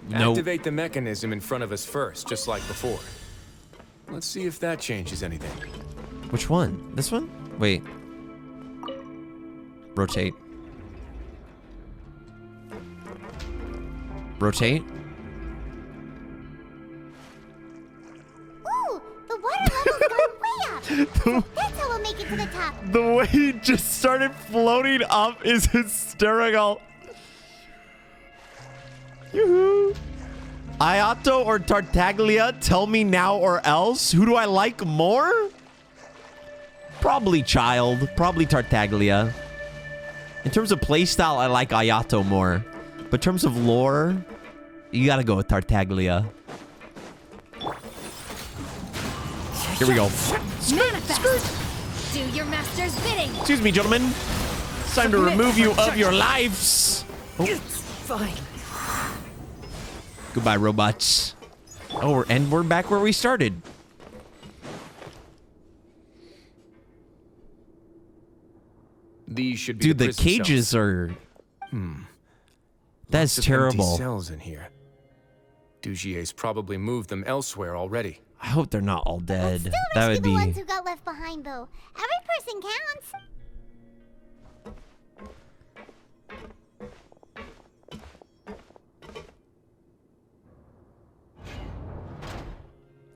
S1: No.
S5: Activate the mechanism in front of us first, just like before. Let's see if that changes anything.
S1: Which one? This one? Wait. Rotate. Rotate.
S2: Ooh, the water level's gone way up. That's how we'll make it to the top.
S1: The way he just started floating up is hysterical. Yoo-hoo. Ayato or Tartaglia, tell me now or else. Who do I like more? Probably Child. Probably Tartaglia. In terms of playstyle, I like Ayato more. But in terms of lore, you gotta go with Tartaglia. Here we go.
S12: Manifest. Do your master's bidding.
S1: Excuse me, gentlemen. It's time to remove you of your lives. Oh.
S17: It's fine.
S1: Goodbye, robots. Oh, and we're back where we started.
S5: These should be
S1: Dude, the
S5: prison
S1: cages
S5: cells.
S1: are... That's
S5: Lots of empty
S1: terrible.
S5: cells in here. Dugier's probably moved them elsewhere already.
S1: I hope they're not all dead.
S2: Still
S1: That
S2: rescue
S1: would
S2: the
S1: be...
S2: ones who got left behind, though. Every person counts.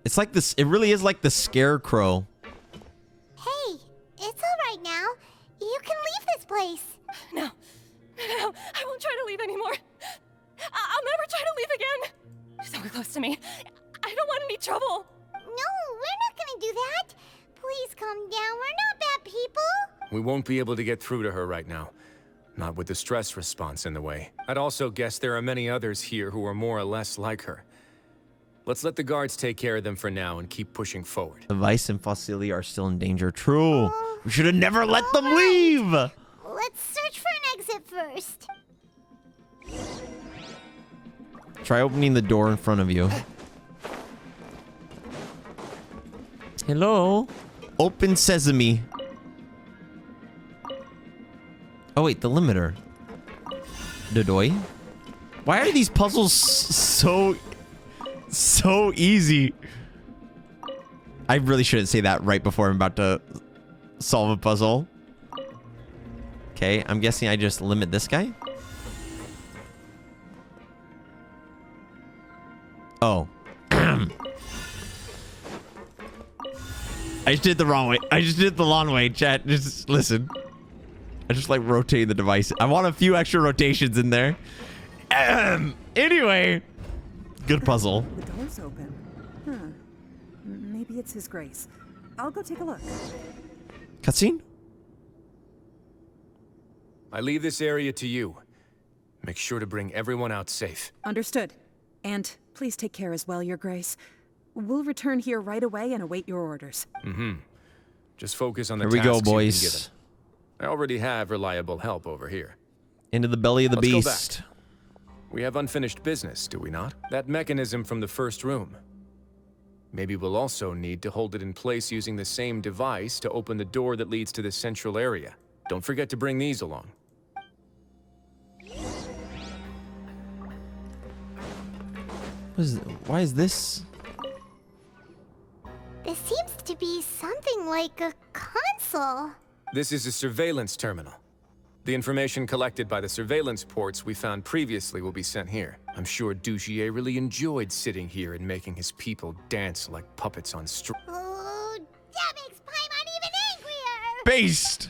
S1: It's like this... It really is like the Scarecrow.
S2: Hey, it's all right now. You can leave this place.
S7: No, I won't try to leave anymore. I'll never try to leave again. Don't close to me. I don't want any trouble.
S2: No, we're not gonna do that. Please calm down. We're not bad people.
S5: We won't be able to get through to her right now. Not with the stress response in the way. I'd also guess there are many others here who are more or less like her. Let's let the guards take care of them for now and keep pushing forward.
S1: The Vice and Fossili are still in danger. True. We should have never let them leave.
S2: Let's search for an exit first.
S1: Try opening the door in front of you. Hello? Open sesame. Oh, wait, the limiter. Dodoy? Why are these puzzles so easy? I really shouldn't say that right before I'm about to solve a puzzle. Okay, I'm guessing I just limit this guy. Oh. I just did it the wrong way. I just did it the long way, chat. Just listen. I just like rotate the device. I want a few extra rotations in there. Anyway. Good puzzle.
S18: The door's open. Huh. Maybe it's His Grace. I'll go take a look.
S1: Cutscene?
S5: I leave this area to you. Make sure to bring everyone out safe.
S18: Understood. And please take care as well, Your Grace. We'll return here right away and await your orders.
S5: Just focus on the
S1: Here we go,
S5: tasks you've been
S1: boys.
S5: given. I already have reliable help over here.
S1: Into the belly of the
S5: Let's
S1: beast.
S5: go back. We have unfinished business, do we not? That mechanism from the first room. Maybe we'll also need to hold it in place using the same device to open the door that leads to the central area. Don't forget to bring these along.
S1: Why is this?
S2: This seems to be something like a console.
S5: This is a surveillance terminal. The information collected by the surveillance ports we found previously will be sent here. I'm sure Dugier really enjoyed sitting here and making his people dance like puppets on string.
S2: Oh, that makes Paimon even angrier!
S1: Based!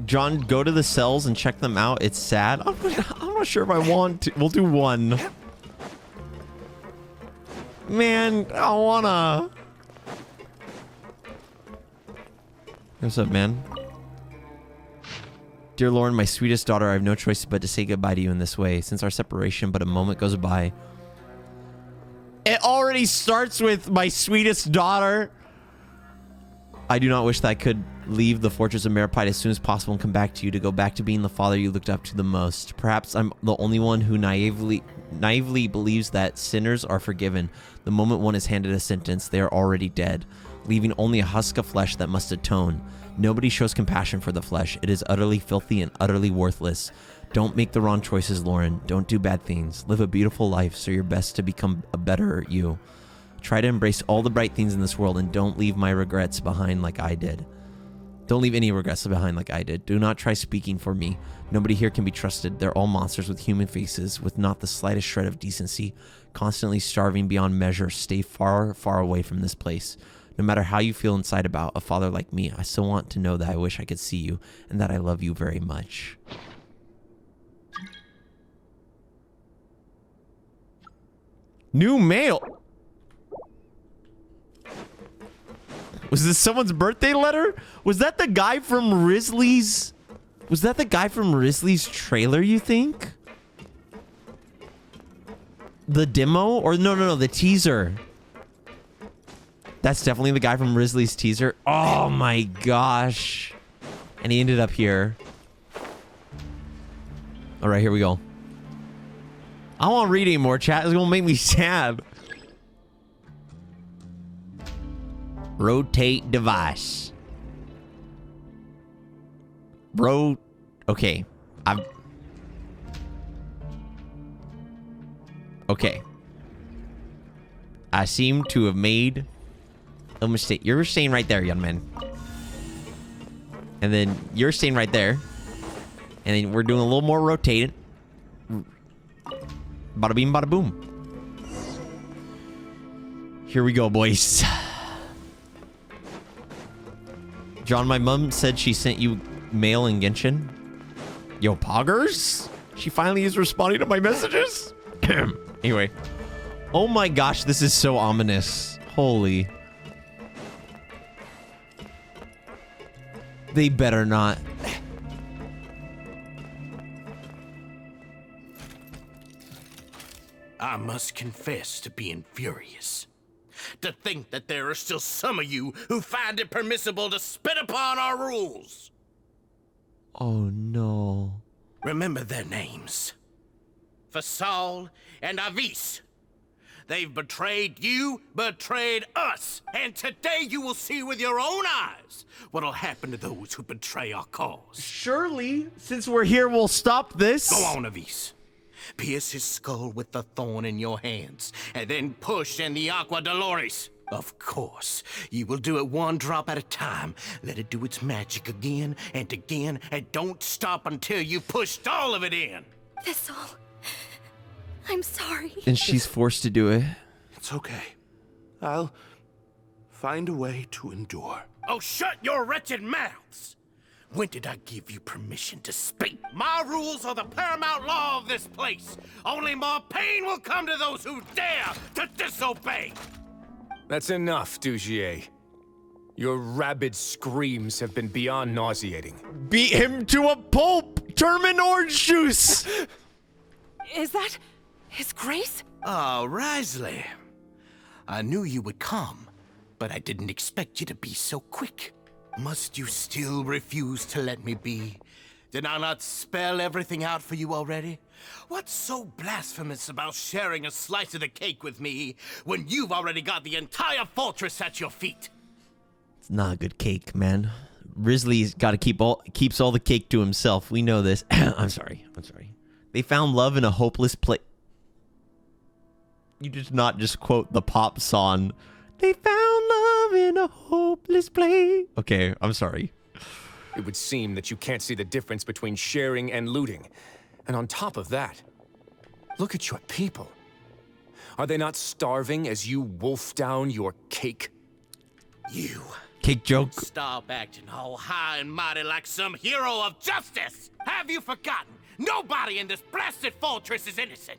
S1: John, go to the cells and check them out. It's sad. I'm not sure if I want to. We'll do one. Man, I don't wanna. What's up, man? Dear Lauren, my sweetest daughter, I have no choice but to say goodbye to you in this way. Since our separation, but a moment goes by. It already starts with my sweetest daughter. I do not wish that I could leave the fortress of Meripide as soon as possible and come back to you, to go back to being the father you looked up to the most. Perhaps I'm the only one who naively believes that sinners are forgiven. The moment one is handed a sentence, they are already dead, leaving only a husk of flesh that must atone. Nobody shows compassion for the flesh. It is utterly filthy and utterly worthless. Don't make the wrong choices, Lauren. Don't do bad things. Live a beautiful life so your best to become a better you. Try to embrace all the bright things in this world and don't leave my regrets behind like I did. Don't leave any regrets behind like I did. Do not try speaking for me. Nobody here can be trusted. They're all monsters with human faces, with not the slightest shred of decency, constantly starving beyond measure. Stay far, far away from this place. No matter how you feel inside about a father like me, I still want to know that I wish I could see you and that I love you very much. New mail. Was this someone's birthday letter? Was that the guy from Wriothesley's Was that the guy from Wriothesley's trailer, you think? The demo? Or no, the teaser. That's definitely the guy from Wriothesley's teaser. Oh my gosh. And he ended up here. All right, here we go. I don't want to read anymore, chat. It's going to make me sad. Rotate device. Okay. Okay. I seem to have made a mistake. You're staying right there, young man. And then you're staying right there. And then we're doing a little more rotated. Bada beam, bada boom. Here we go, boys. John, my mom said she sent you mail in Genshin. Yo, poggers? She finally is responding to my messages? Anyway. Oh my gosh, this is so ominous. Holy. They better not.
S19: I must confess to being furious. To think that there are still some of you who find it permissible to spit upon our rules.
S1: Oh no.
S19: Remember their names. Fasal and Avis. They've betrayed you, betrayed us. And today you will see with your own eyes what'll happen to those who betray our cause.
S1: Surely, since we're here, we'll stop this.
S19: Go on, Avis. Pierce his skull with the thorn in your hands, and then push in the Aqua Dolores. Of course, you will do it one drop at a time. Let it do its magic again, and don't stop until you've pushed all of it in.
S12: Thistle, I'm sorry.
S1: And she's forced to do it.
S3: It's okay. I'll find a way to endure.
S19: Oh, shut your wretched mouths! When did I give you permission to speak? My rules are the paramount law of this place. Only more pain will come to those who dare to disobey.
S5: That's enough, Dugier. Your rabid screams have been beyond nauseating.
S1: Beat him to a pulp! Turn him in orange juice!
S9: Is that His Grace?
S19: Oh, Wriothesley. I knew you would come, but I didn't expect you to be so quick. Must you still refuse to let me be? Did I not spell everything out for you already? What's so blasphemous about sharing a slice of the cake with me when you've already got the entire fortress at your feet?
S1: It's not a good cake, man. Wriothesley's got to keeps all the cake to himself. We know this. I'm sorry. They found love in a hopeless place. You did not just quote the pop song. They found love in a hopeless place. Okay, I'm sorry.
S5: It would seem that you can't see the difference between sharing and looting. And on top of that, look at your people. Are they not starving as you wolf down your cake?
S19: You.
S1: Cake joke.
S19: Stop acting all high and mighty like some hero of justice. Have you forgotten? Nobody in this blasted fortress is innocent.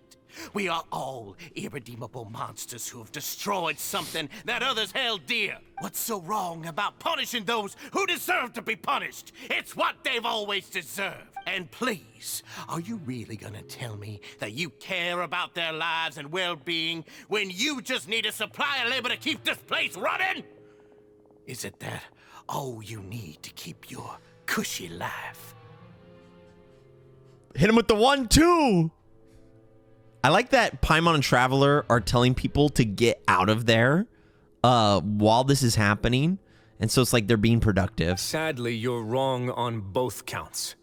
S19: We are all irredeemable monsters who have destroyed something that others held dear. What's so wrong about punishing those who deserve to be punished? It's what they've always deserved. And please, are you really gonna tell me that you care about their lives and well-being when you just need a supply of labor to keep this place running? Is it that all you need to keep your cushy life?
S1: Hit him with the 1-2. I like that Paimon and Traveler are telling people to get out of there while this is happening. And so it's like they're being productive.
S5: Sadly, you're wrong on both counts.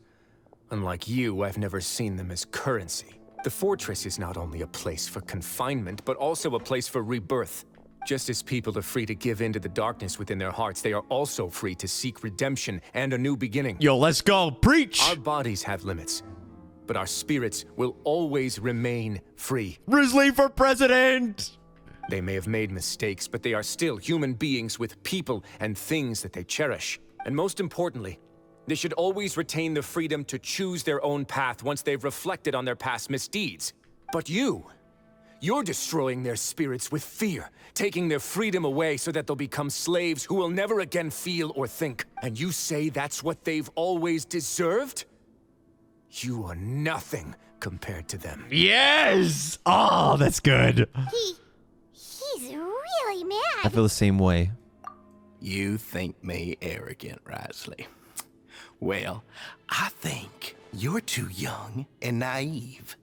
S5: Unlike you, I've never seen them as currency. The fortress is not only a place for confinement, but also a place for rebirth. Just as people are free to give in to the darkness within their hearts, they are also free to seek redemption and a new beginning.
S1: Yo, let's go. Preach!
S5: Our bodies have limits, but our spirits will always remain free.
S1: Wriothesley for president!
S5: They may have made mistakes, but they are still human beings with people and things that they cherish. And most importantly, they should always retain the freedom to choose their own path once they've reflected on their past misdeeds. But you're destroying their spirits with fear, taking their freedom away so that they'll become slaves who will never again feel or think. And you say that's what they've always deserved? You are nothing compared to them.
S1: Yes! Oh, that's good.
S2: He's really mad.
S1: I feel the same way.
S8: You think me arrogant, Wriothesley? Well, I think you're too young and naive.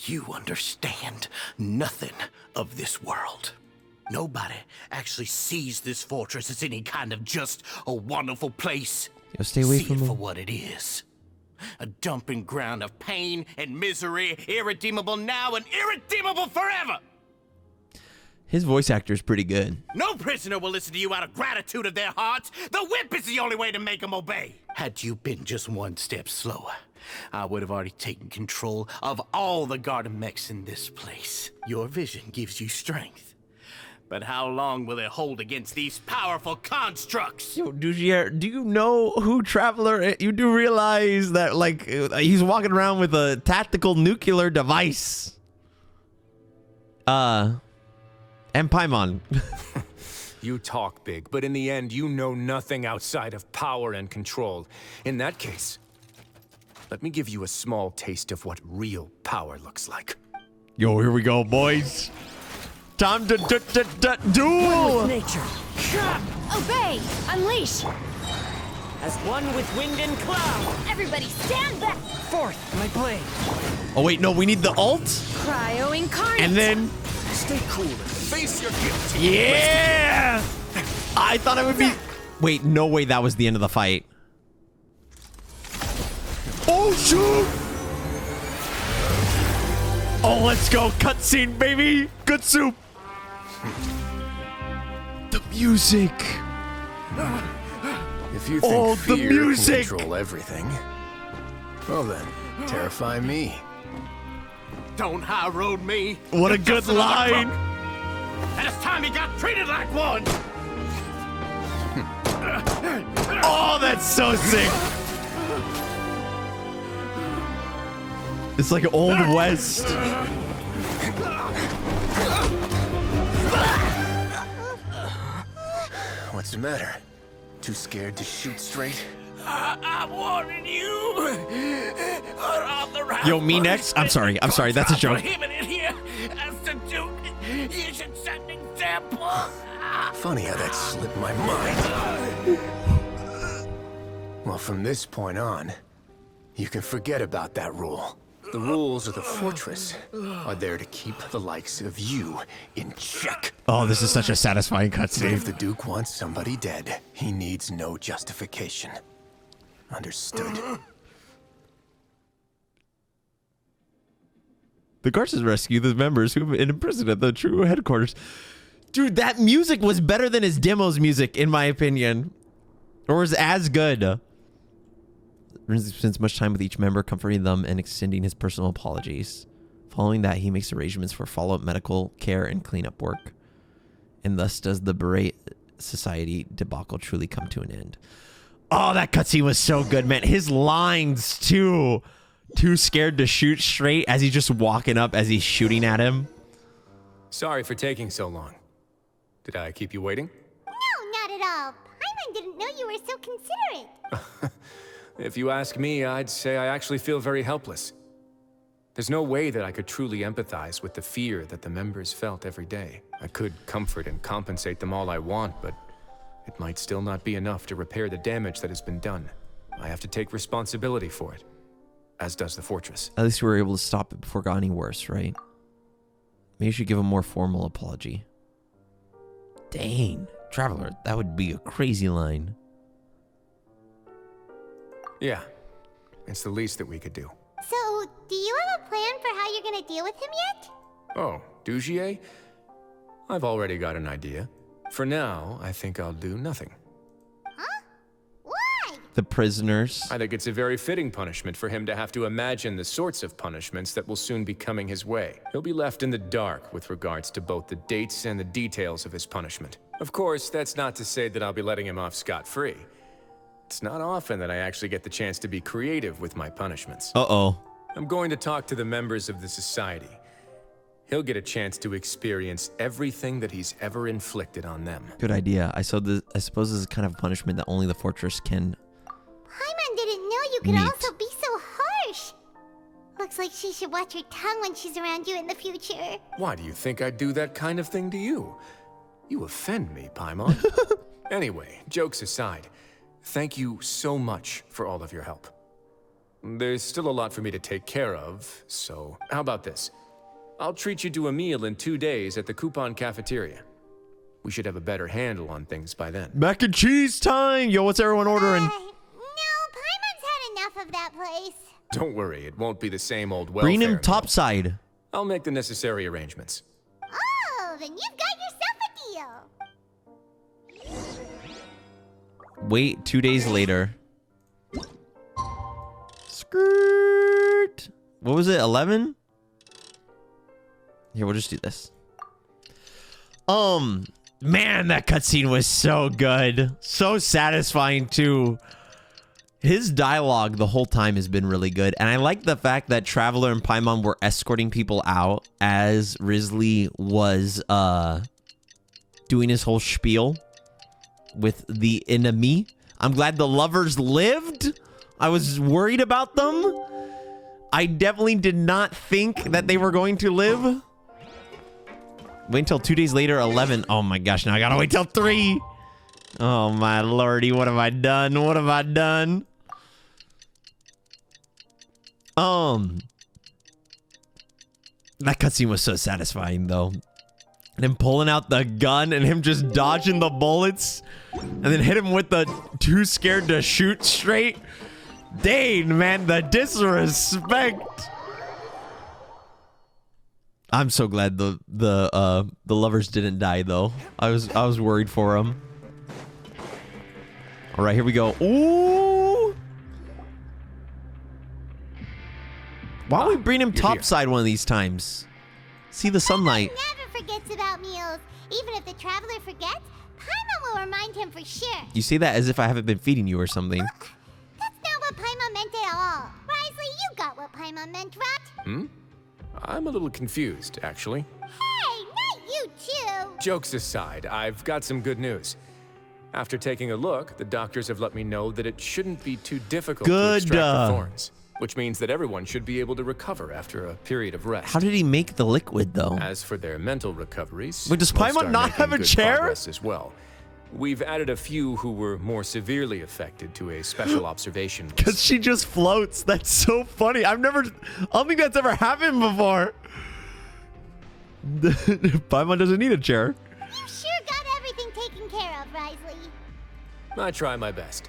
S8: You understand nothing of this world. Nobody actually sees this fortress as any kind of just a wonderful place.
S1: Yo, stay away
S8: See
S1: from
S8: it
S1: him.
S8: for what it is. A dumping ground of pain and misery, irredeemable now and irredeemable forever.
S1: His voice actor is pretty good.
S8: No prisoner will listen to you out of gratitude of their hearts. The whip is the only way to make them obey. Had you been just one step slower, I would have already taken control of all the garden mechs in this place. Your vision gives you strength. But how long will it hold against these powerful constructs?
S1: Yo, Dugier, do you know who Traveler? You do realize that, like, he's walking around with a tactical nuclear device. And Paimon.
S5: You talk big, but in the end, you know nothing outside of power and control. In that case, let me give you a small taste of what real power looks like.
S1: Yo, here we go, boys. Time to duel!
S17: Nature.
S12: Obey! Unleash!
S17: As one with wind and cloud.
S12: Everybody stand back!
S17: Forth, my blade.
S1: Oh, wait, no, we need the ult.
S12: Cryo incarnate!
S1: And then...
S5: Stay cool and face your guilt.
S1: Yeah! I thought it would be... Wait, no way that was the end of the fight. Oh, shoot! Oh, let's go. Cutscene, baby. Good soup. The music.
S5: If you think
S1: the
S5: fear
S1: music.
S5: can control everything, well then, terrify me.
S8: Don't high road me.
S1: What a
S8: You're
S1: good
S8: just another
S1: line.
S8: crook. And it's time you got treated like one.
S1: Oh, that's so sick. It's like Old West.
S5: What's the matter? Too scared to shoot straight?
S19: I'm warning you. On the right
S1: Yo, me next? I'm sorry. That's a joke.
S19: prohibited here. As the Duke, you should set an example.
S5: Funny how that slipped my mind. Well, from this point on, you can forget about that rule. The rules of the fortress are there to keep the likes of you in check.
S1: Oh, this is such a satisfying
S5: If
S1: cutscene.
S5: the Duke wants somebody dead, he needs no justification. Understood.
S1: The guards rescue the members who have been imprisoned at the true headquarters. Dude, that music was better than his demo's music, in my opinion. Or was as good. Renzi spends much time with each member, comforting them and extending his personal apologies. Following that, he makes arrangements for follow-up medical care and cleanup work. And thus does the Beret Society debacle truly come to an end. Oh, that cutscene was so good, man. His lines, too. Too scared to shoot straight as he's just walking up as he's shooting at him.
S5: Sorry for taking so long. Did I keep you waiting?
S2: No, not at all. Paimon didn't know you were so considerate.
S5: If you ask me, I'd say I actually feel very helpless. There's no way that I could truly empathize with the fear that the members felt every day. I could comfort and compensate them all I want, but it might still not be enough to repair the damage that has been done. I have to take responsibility for it, as does the fortress.
S1: At least we were able to stop it before it got any worse, right? Maybe you should give a more formal apology. Dang, Traveler, that would be a crazy line.
S5: Yeah, it's the least that we could do.
S2: So, do you have a plan for how you're gonna deal with him yet?
S5: Oh, Dugier? I've already got an idea. For now, I think I'll do nothing.
S2: Huh? Why?
S1: The prisoners.
S5: I think it's a very fitting punishment for him to have to imagine the sorts of punishments that will soon be coming his way. He'll be left in the dark with regards to both the dates and the details of his punishment. Of course, that's not to say that I'll be letting him off scot-free. It's not often that I actually get the chance to be creative with my punishments.
S1: Uh-oh.
S5: I'm going to talk to the members of the society. He'll get a chance to experience everything that he's ever inflicted on them.
S1: Good idea. I suppose this is kind of punishment that only the fortress can.
S2: Paimon didn't know you could
S1: Neat.
S2: also be so harsh. Looks like she should watch her tongue when she's around you in the future.
S5: Why do you think I'd do that kind of thing to you? You offend me, Paimon. Anyway, jokes aside, thank you so much for all of your help. There's still a lot for me to take care of, so how about this? I'll treat you to a meal in 2 days at the Coupon Cafeteria. We should have a better handle on things by then.
S1: Mac and cheese time! Yo, what's everyone ordering?
S2: No, Paimon's had enough of that place.
S5: Don't worry, it won't be the same old welfare
S1: Bring him
S5: meal.
S1: topside.
S5: I'll make the necessary arrangements.
S2: Oh, then you've got yourself a deal.
S1: Wait 2 days later. Skirt. What was it? 11? Here, we'll just do this. Man, that cutscene was so good. So satisfying, too. His dialogue the whole time has been really good. And I like the fact that Traveler and Paimon were escorting people out as Wriothesley was doing his whole spiel with the enemy. I'm glad the lovers lived. I was worried about them. I definitely did not think that they were going to live. Wait until 2 days later, 11. Oh my gosh, now I gotta wait till 3. Oh my lordy, what have I done? What have I done? That cutscene was so satisfying though. And him pulling out the gun and him just dodging the bullets and then hit him with the too scared to shoot straight. Dang, man, the disrespect. I'm so glad the lovers didn't die though. I was worried for them. All right, here we go. Ooh. Why don't we bring him topside one of these times? See the sunlight.
S2: Never forgets about meals. Even if the Traveler forgets, Paimon will remind him for sure.
S1: You say that as if I haven't been feeding you or something.
S2: That's not what Paimon meant at all. Wriothesley, you got what Paimon meant, right?
S5: I'm a little confused, actually.
S2: Hey, not you too.
S5: Jokes aside, I've got some good news. After taking a look, the doctors have let me know that it shouldn't be too difficult to extract the thorns, which means that everyone should be able to recover after a period of rest.
S1: How did he make the liquid though?
S5: As for their mental recoveries,
S1: wait, does
S5: most
S1: Paimon
S5: are
S1: not have a
S5: making good
S1: chair?
S5: progress as well. We've added a few who were more severely affected to a special observation list.
S1: Because she just floats. That's so funny. I don't think that's ever happened before. Paimon doesn't need a chair.
S2: You sure got everything taken care of, Wriothesley.
S5: I try my best.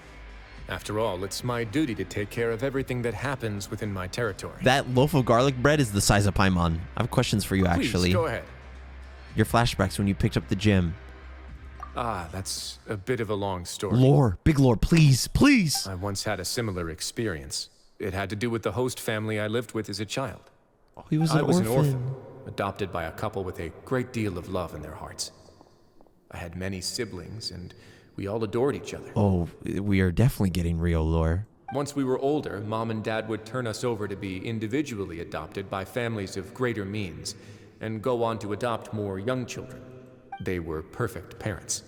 S5: After all, it's my duty to take care of everything that happens within my territory.
S1: That loaf of garlic bread is the size of Paimon. I have questions for you, actually.
S5: Please, go ahead.
S1: Your flashbacks when you picked up the gym.
S5: Ah, that's a bit of a long story.
S1: Lore, big lore, please, please.
S5: I once had a similar experience. It had to do with the host family I lived with as a child.
S1: Oh, he was
S5: I
S1: an
S5: was
S1: orphan.
S5: an orphan, adopted by a couple with a great deal of love in their hearts. I had many siblings, and we all adored each other.
S1: Oh, we are definitely getting real lore.
S5: Once we were older, Mom and Dad would turn us over to be individually adopted by families of greater means, and go on to adopt more young children. They were perfect parents.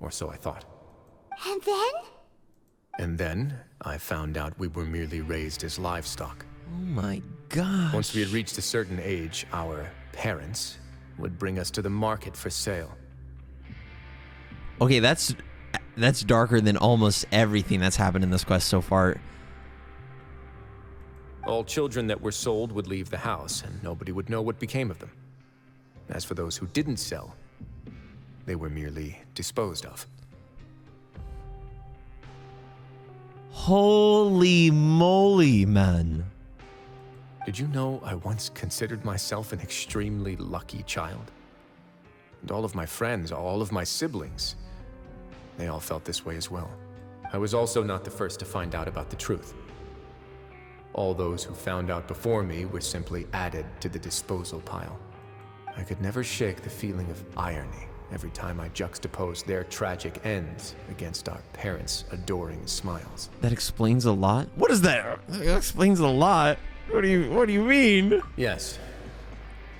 S5: Or so I thought.
S2: And then?
S5: And then, I found out we were merely raised as livestock.
S1: Oh my gosh.
S5: Once we had reached a certain age, our parents would bring us to the market for sale.
S1: Okay, that's darker than almost everything that's happened in this quest so far.
S5: All children that were sold would leave the house, and nobody would know what became of them. As for those who didn't sell, they were merely disposed of.
S1: Holy moly, man.
S5: Did you know I once considered myself an extremely lucky child? And all of my friends, all of my siblings, they all felt this way as well. I was also not the first to find out about the truth. All those who found out before me were simply added to the disposal pile. I could never shake the feeling of irony every time I juxtaposed their tragic ends against our parents' adoring smiles.
S1: That explains a lot. What is that? That explains a lot. What do you mean?
S5: Yes.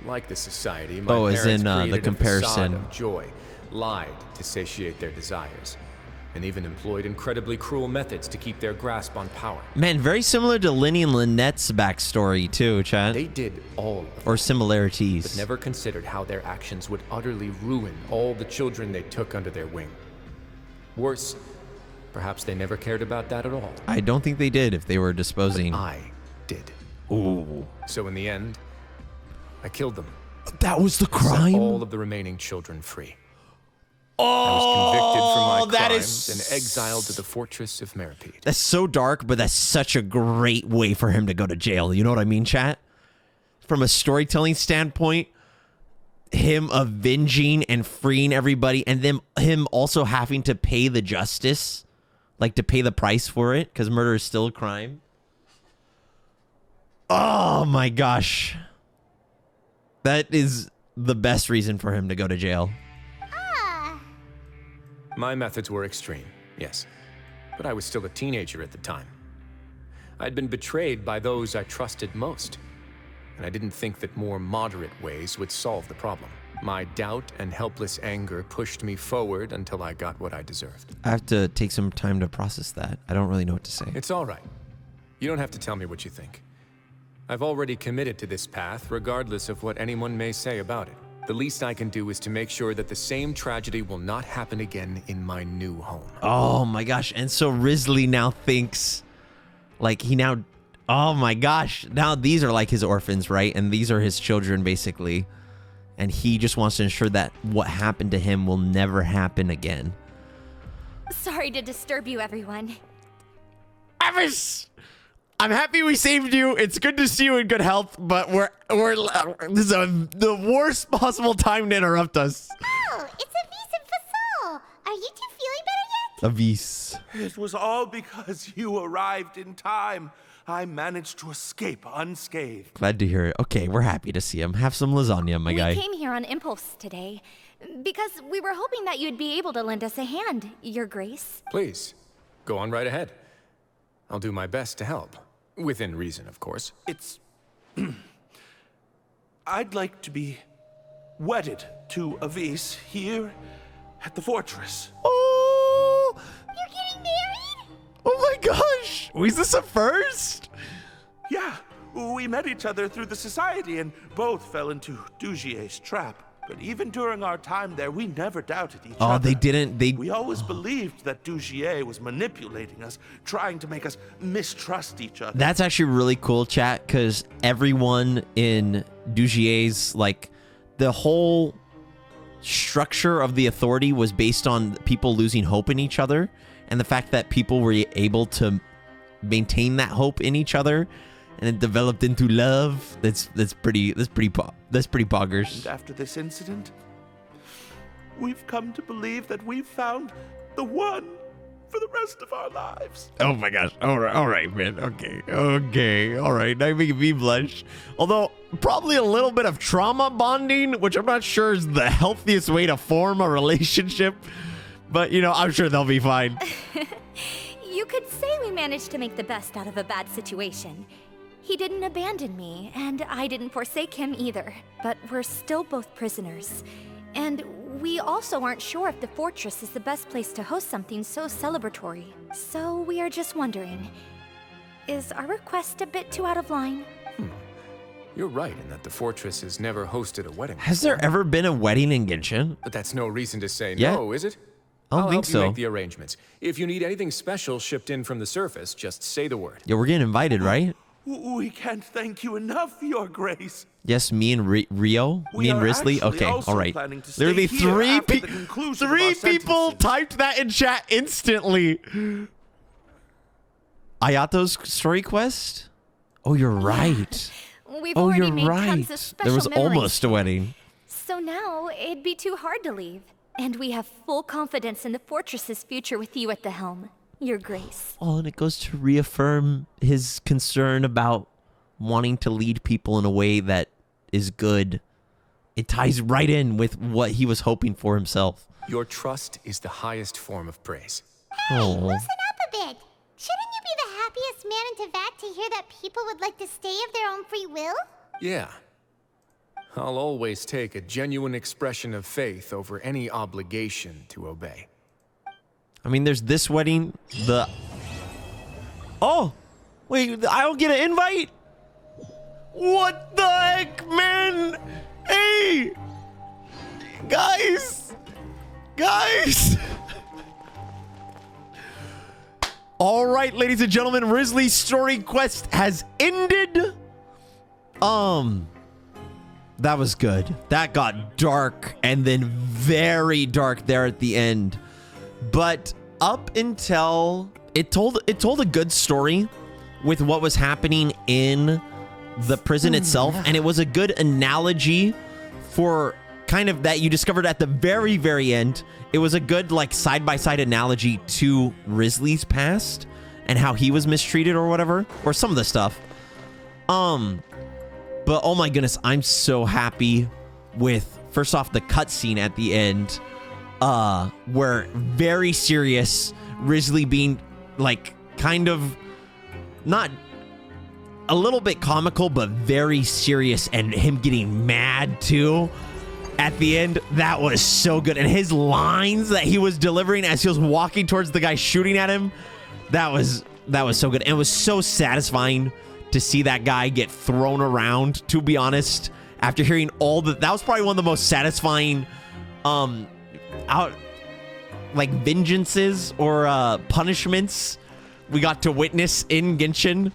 S5: Like the society, my
S1: as
S5: parents
S1: in the
S5: created a facade
S1: comparison.
S5: of joy, lied to satiate their desires. and even employed incredibly cruel methods to keep their grasp on power.
S1: Man, very similar to Lenny and Lynette's backstory too, Chad.
S5: They did all of
S1: or similarities.
S5: But never considered how their actions would utterly ruin all the children they took under their wing. Worse, perhaps they never cared about that at all.
S1: I don't think they did if they were disposing.
S5: But I did.
S1: Ooh.
S5: So in the end, I killed them.
S1: That was the crime?
S5: Set all of the remaining children free. I was convicted for my crimes and exiled to the fortress of Meripede.
S1: That's so dark, but that's such a great way for him to go to jail. You know what I mean, chat? From a storytelling standpoint, him avenging and freeing everybody, and then him also having to pay the justice, like to pay the price for it, because murder is still a crime. Oh my gosh. That is the best reason for him to go to jail.
S5: My methods were extreme, yes, but I was still a teenager at the time. I'd been betrayed by those I trusted most, and I didn't think that more moderate ways would solve the problem. My doubt and helpless anger pushed me forward until I got what I deserved.
S1: I have to take some time to process that. I don't really know what to say.
S5: It's all right. You don't have to tell me what you think. I've already committed to this path, regardless of what anyone may say about it. The least I can do is to make sure that the same tragedy will not happen again in my new home.
S1: Oh my gosh. And so Wriothesley now thinks, like he now, oh my gosh. Now these are like his orphans, right? And these are his children, basically. And he just wants to ensure that what happened to him will never happen again.
S12: Sorry to disturb you, everyone.
S1: Avis! I'm happy we saved you. It's good to see you in good health, but this is the worst possible time to interrupt us.
S2: Oh, it's Avis and Fasol. Are you two feeling better yet?
S1: Avis.
S3: It was all because you arrived in time. I managed to escape unscathed.
S1: Glad to hear it. Okay, we're happy to see him. Have some lasagna, my guy.
S12: We came here on impulse today because we were hoping that you'd be able to lend us a hand, Your Grace.
S5: Please, go on right ahead. I'll do my best to help. Within reason, of course.
S3: It's... I'd like to be wedded to Avis here at the fortress.
S1: Oh!
S2: You're getting married?
S1: Oh my gosh! Was this a first?
S3: Yeah, we met each other through the society and both fell into Dugier's trap. But even during our time there, we never doubted each other.
S1: Oh, they didn't.
S3: We always believed that Dugier was manipulating us, trying to make us mistrust each other.
S1: That's actually really cool, chat, because everyone in Dugier's, like, the whole structure of the authority was based on people losing hope in each other, and the fact that people were able to maintain that hope in each other, and it developed into love. That's pretty poggers.
S3: And after this incident, we've come to believe that we've found the one for the rest of our lives.
S1: Oh my gosh. All right, man. Okay. All right. Now you're making me blush. Although, probably a little bit of trauma bonding, which I'm not sure is the healthiest way to form a relationship. But, you know, I'm sure they'll be fine.
S12: You could say we managed to make the best out of a bad situation. He didn't abandon me, and I didn't forsake him either. But we're still both prisoners. And we also aren't sure if the fortress is the best place to host something so celebratory. So we are just wondering, is our request a bit too out of line?
S5: You're right in that the fortress has never hosted a wedding.
S1: Has there ever been a wedding in Genshin?
S5: But that's no reason to say
S1: Yeah.
S5: no, is it?
S1: I don't
S5: I'll
S1: think
S5: help
S1: so.
S5: you make the arrangements. If you need anything special shipped in from the surface, just say the word.
S1: Yeah, we're getting invited, right?
S3: We can't thank you enough, Your Grace.
S1: Yes, me and Rio? Me and Wriothesley? Okay, all right. Literally three people typed that in chat instantly. Ayato's story quest? Oh, you're right.
S12: We've
S1: Oh,
S12: already
S1: you're
S12: made
S1: right.
S12: tons of special
S1: There was
S12: memories.
S1: almost a wedding.
S12: So now it'd be too hard to leave. And we have full confidence in the fortress's future with you at the helm, Your Grace.
S1: Oh, and it goes to reaffirm his concern about wanting to lead people in a way that is good. It ties right in with what he was hoping for himself.
S5: Your trust is the highest form of praise.
S2: Hey,
S1: Oh.
S2: loosen up a bit. Shouldn't you be the happiest man in Tevat to hear that people would like to stay of their own free will?
S5: Yeah. I'll always take a genuine expression of faith over any obligation to obey.
S1: I mean, there's this wedding. Oh, wait, I don't get an invite? What the heck, man? Hey, guys. All right, ladies and gentlemen, Wriothesley's story quest has ended. That was good. That got dark and then very dark there at the end. But up until it told a good story with what was happening in the prison itself, and it was a good analogy for kind of that you discovered at the very, very end. It was a good like side-by-side analogy to Wriothesley's past and how he was mistreated or whatever, or some of the stuff. But oh my goodness, I'm so happy with, first off, the cutscene at the end, where very serious, Wriothesley being like kind of not a little bit comical, but very serious, and him getting mad too at the end. That was so good. And his lines that he was delivering as he was walking towards the guy shooting at him, that was so good. And it was so satisfying to see that guy get thrown around, to be honest. After hearing all that was probably one of the most satisfying vengeances or punishments we got to witness in Genshin.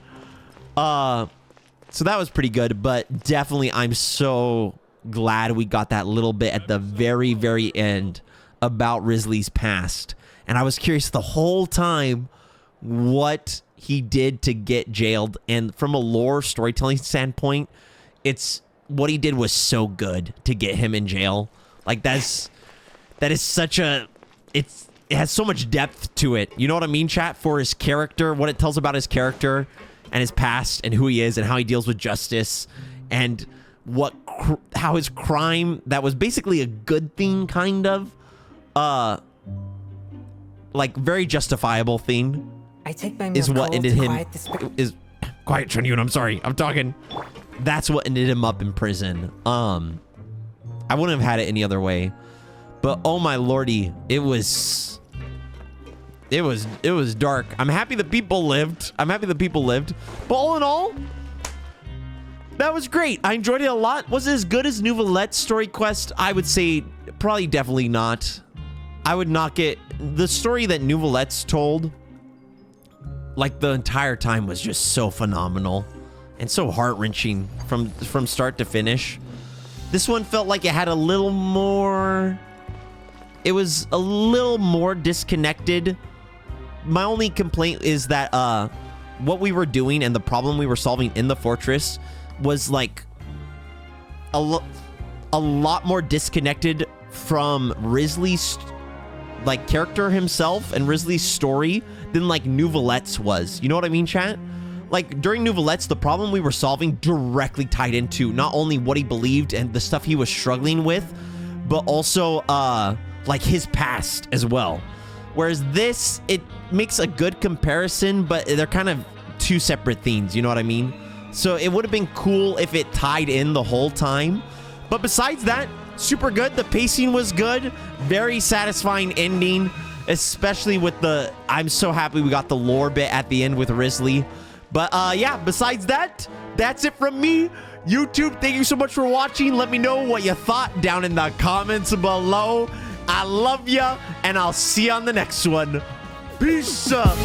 S1: So that was pretty good, but definitely I'm so glad we got that little bit at the very, very end about Wriothesley's past. And I was curious the whole time what he did to get jailed. And from a lore storytelling standpoint, what he did was so good to get him in jail. Like that is such a, it has so much depth to it. You know what I mean, chat? For his character, what it tells about his character and his past and who he is and how he deals with justice and how his crime that was basically a good thing, kind of, like very justifiable thing.
S17: I take my
S1: is what ended him quiet, Chunyun. I'm sorry, I'm talking. That's what ended him up in prison. I wouldn't have had it any other way. But oh my lordy, it was dark. I'm happy the people lived. But all in all, that was great. I enjoyed it a lot. Was it as good as Nouvelette's story quest? I would say probably definitely not. I would knock it. The story that Nouvelette's told, like the entire time, was just so phenomenal and so heart-wrenching from start to finish. This one felt like it had a little more... It was a little more disconnected. My only complaint is that what we were doing and the problem we were solving in the fortress was like a lot more disconnected from Wriothesley's like character himself and Wriothesley's story than like Nouvelette's was. You know what I mean, chat? Like during Nouvelette's, the problem we were solving directly tied into not only what he believed and the stuff he was struggling with, but also like his past as well. Whereas this, it makes a good comparison, but they're kind of two separate things, you know what I mean? So it would have been cool if it tied in the whole time. But besides that, super good. The pacing was good. Very satisfying ending, especially with the... I'm so happy we got the lore bit at the end with Wriothesley. But yeah, besides that, that's it from me. YouTube, thank you so much for watching. Let me know what you thought down in the comments below. I love ya, and I'll see you on the next one. Peace up.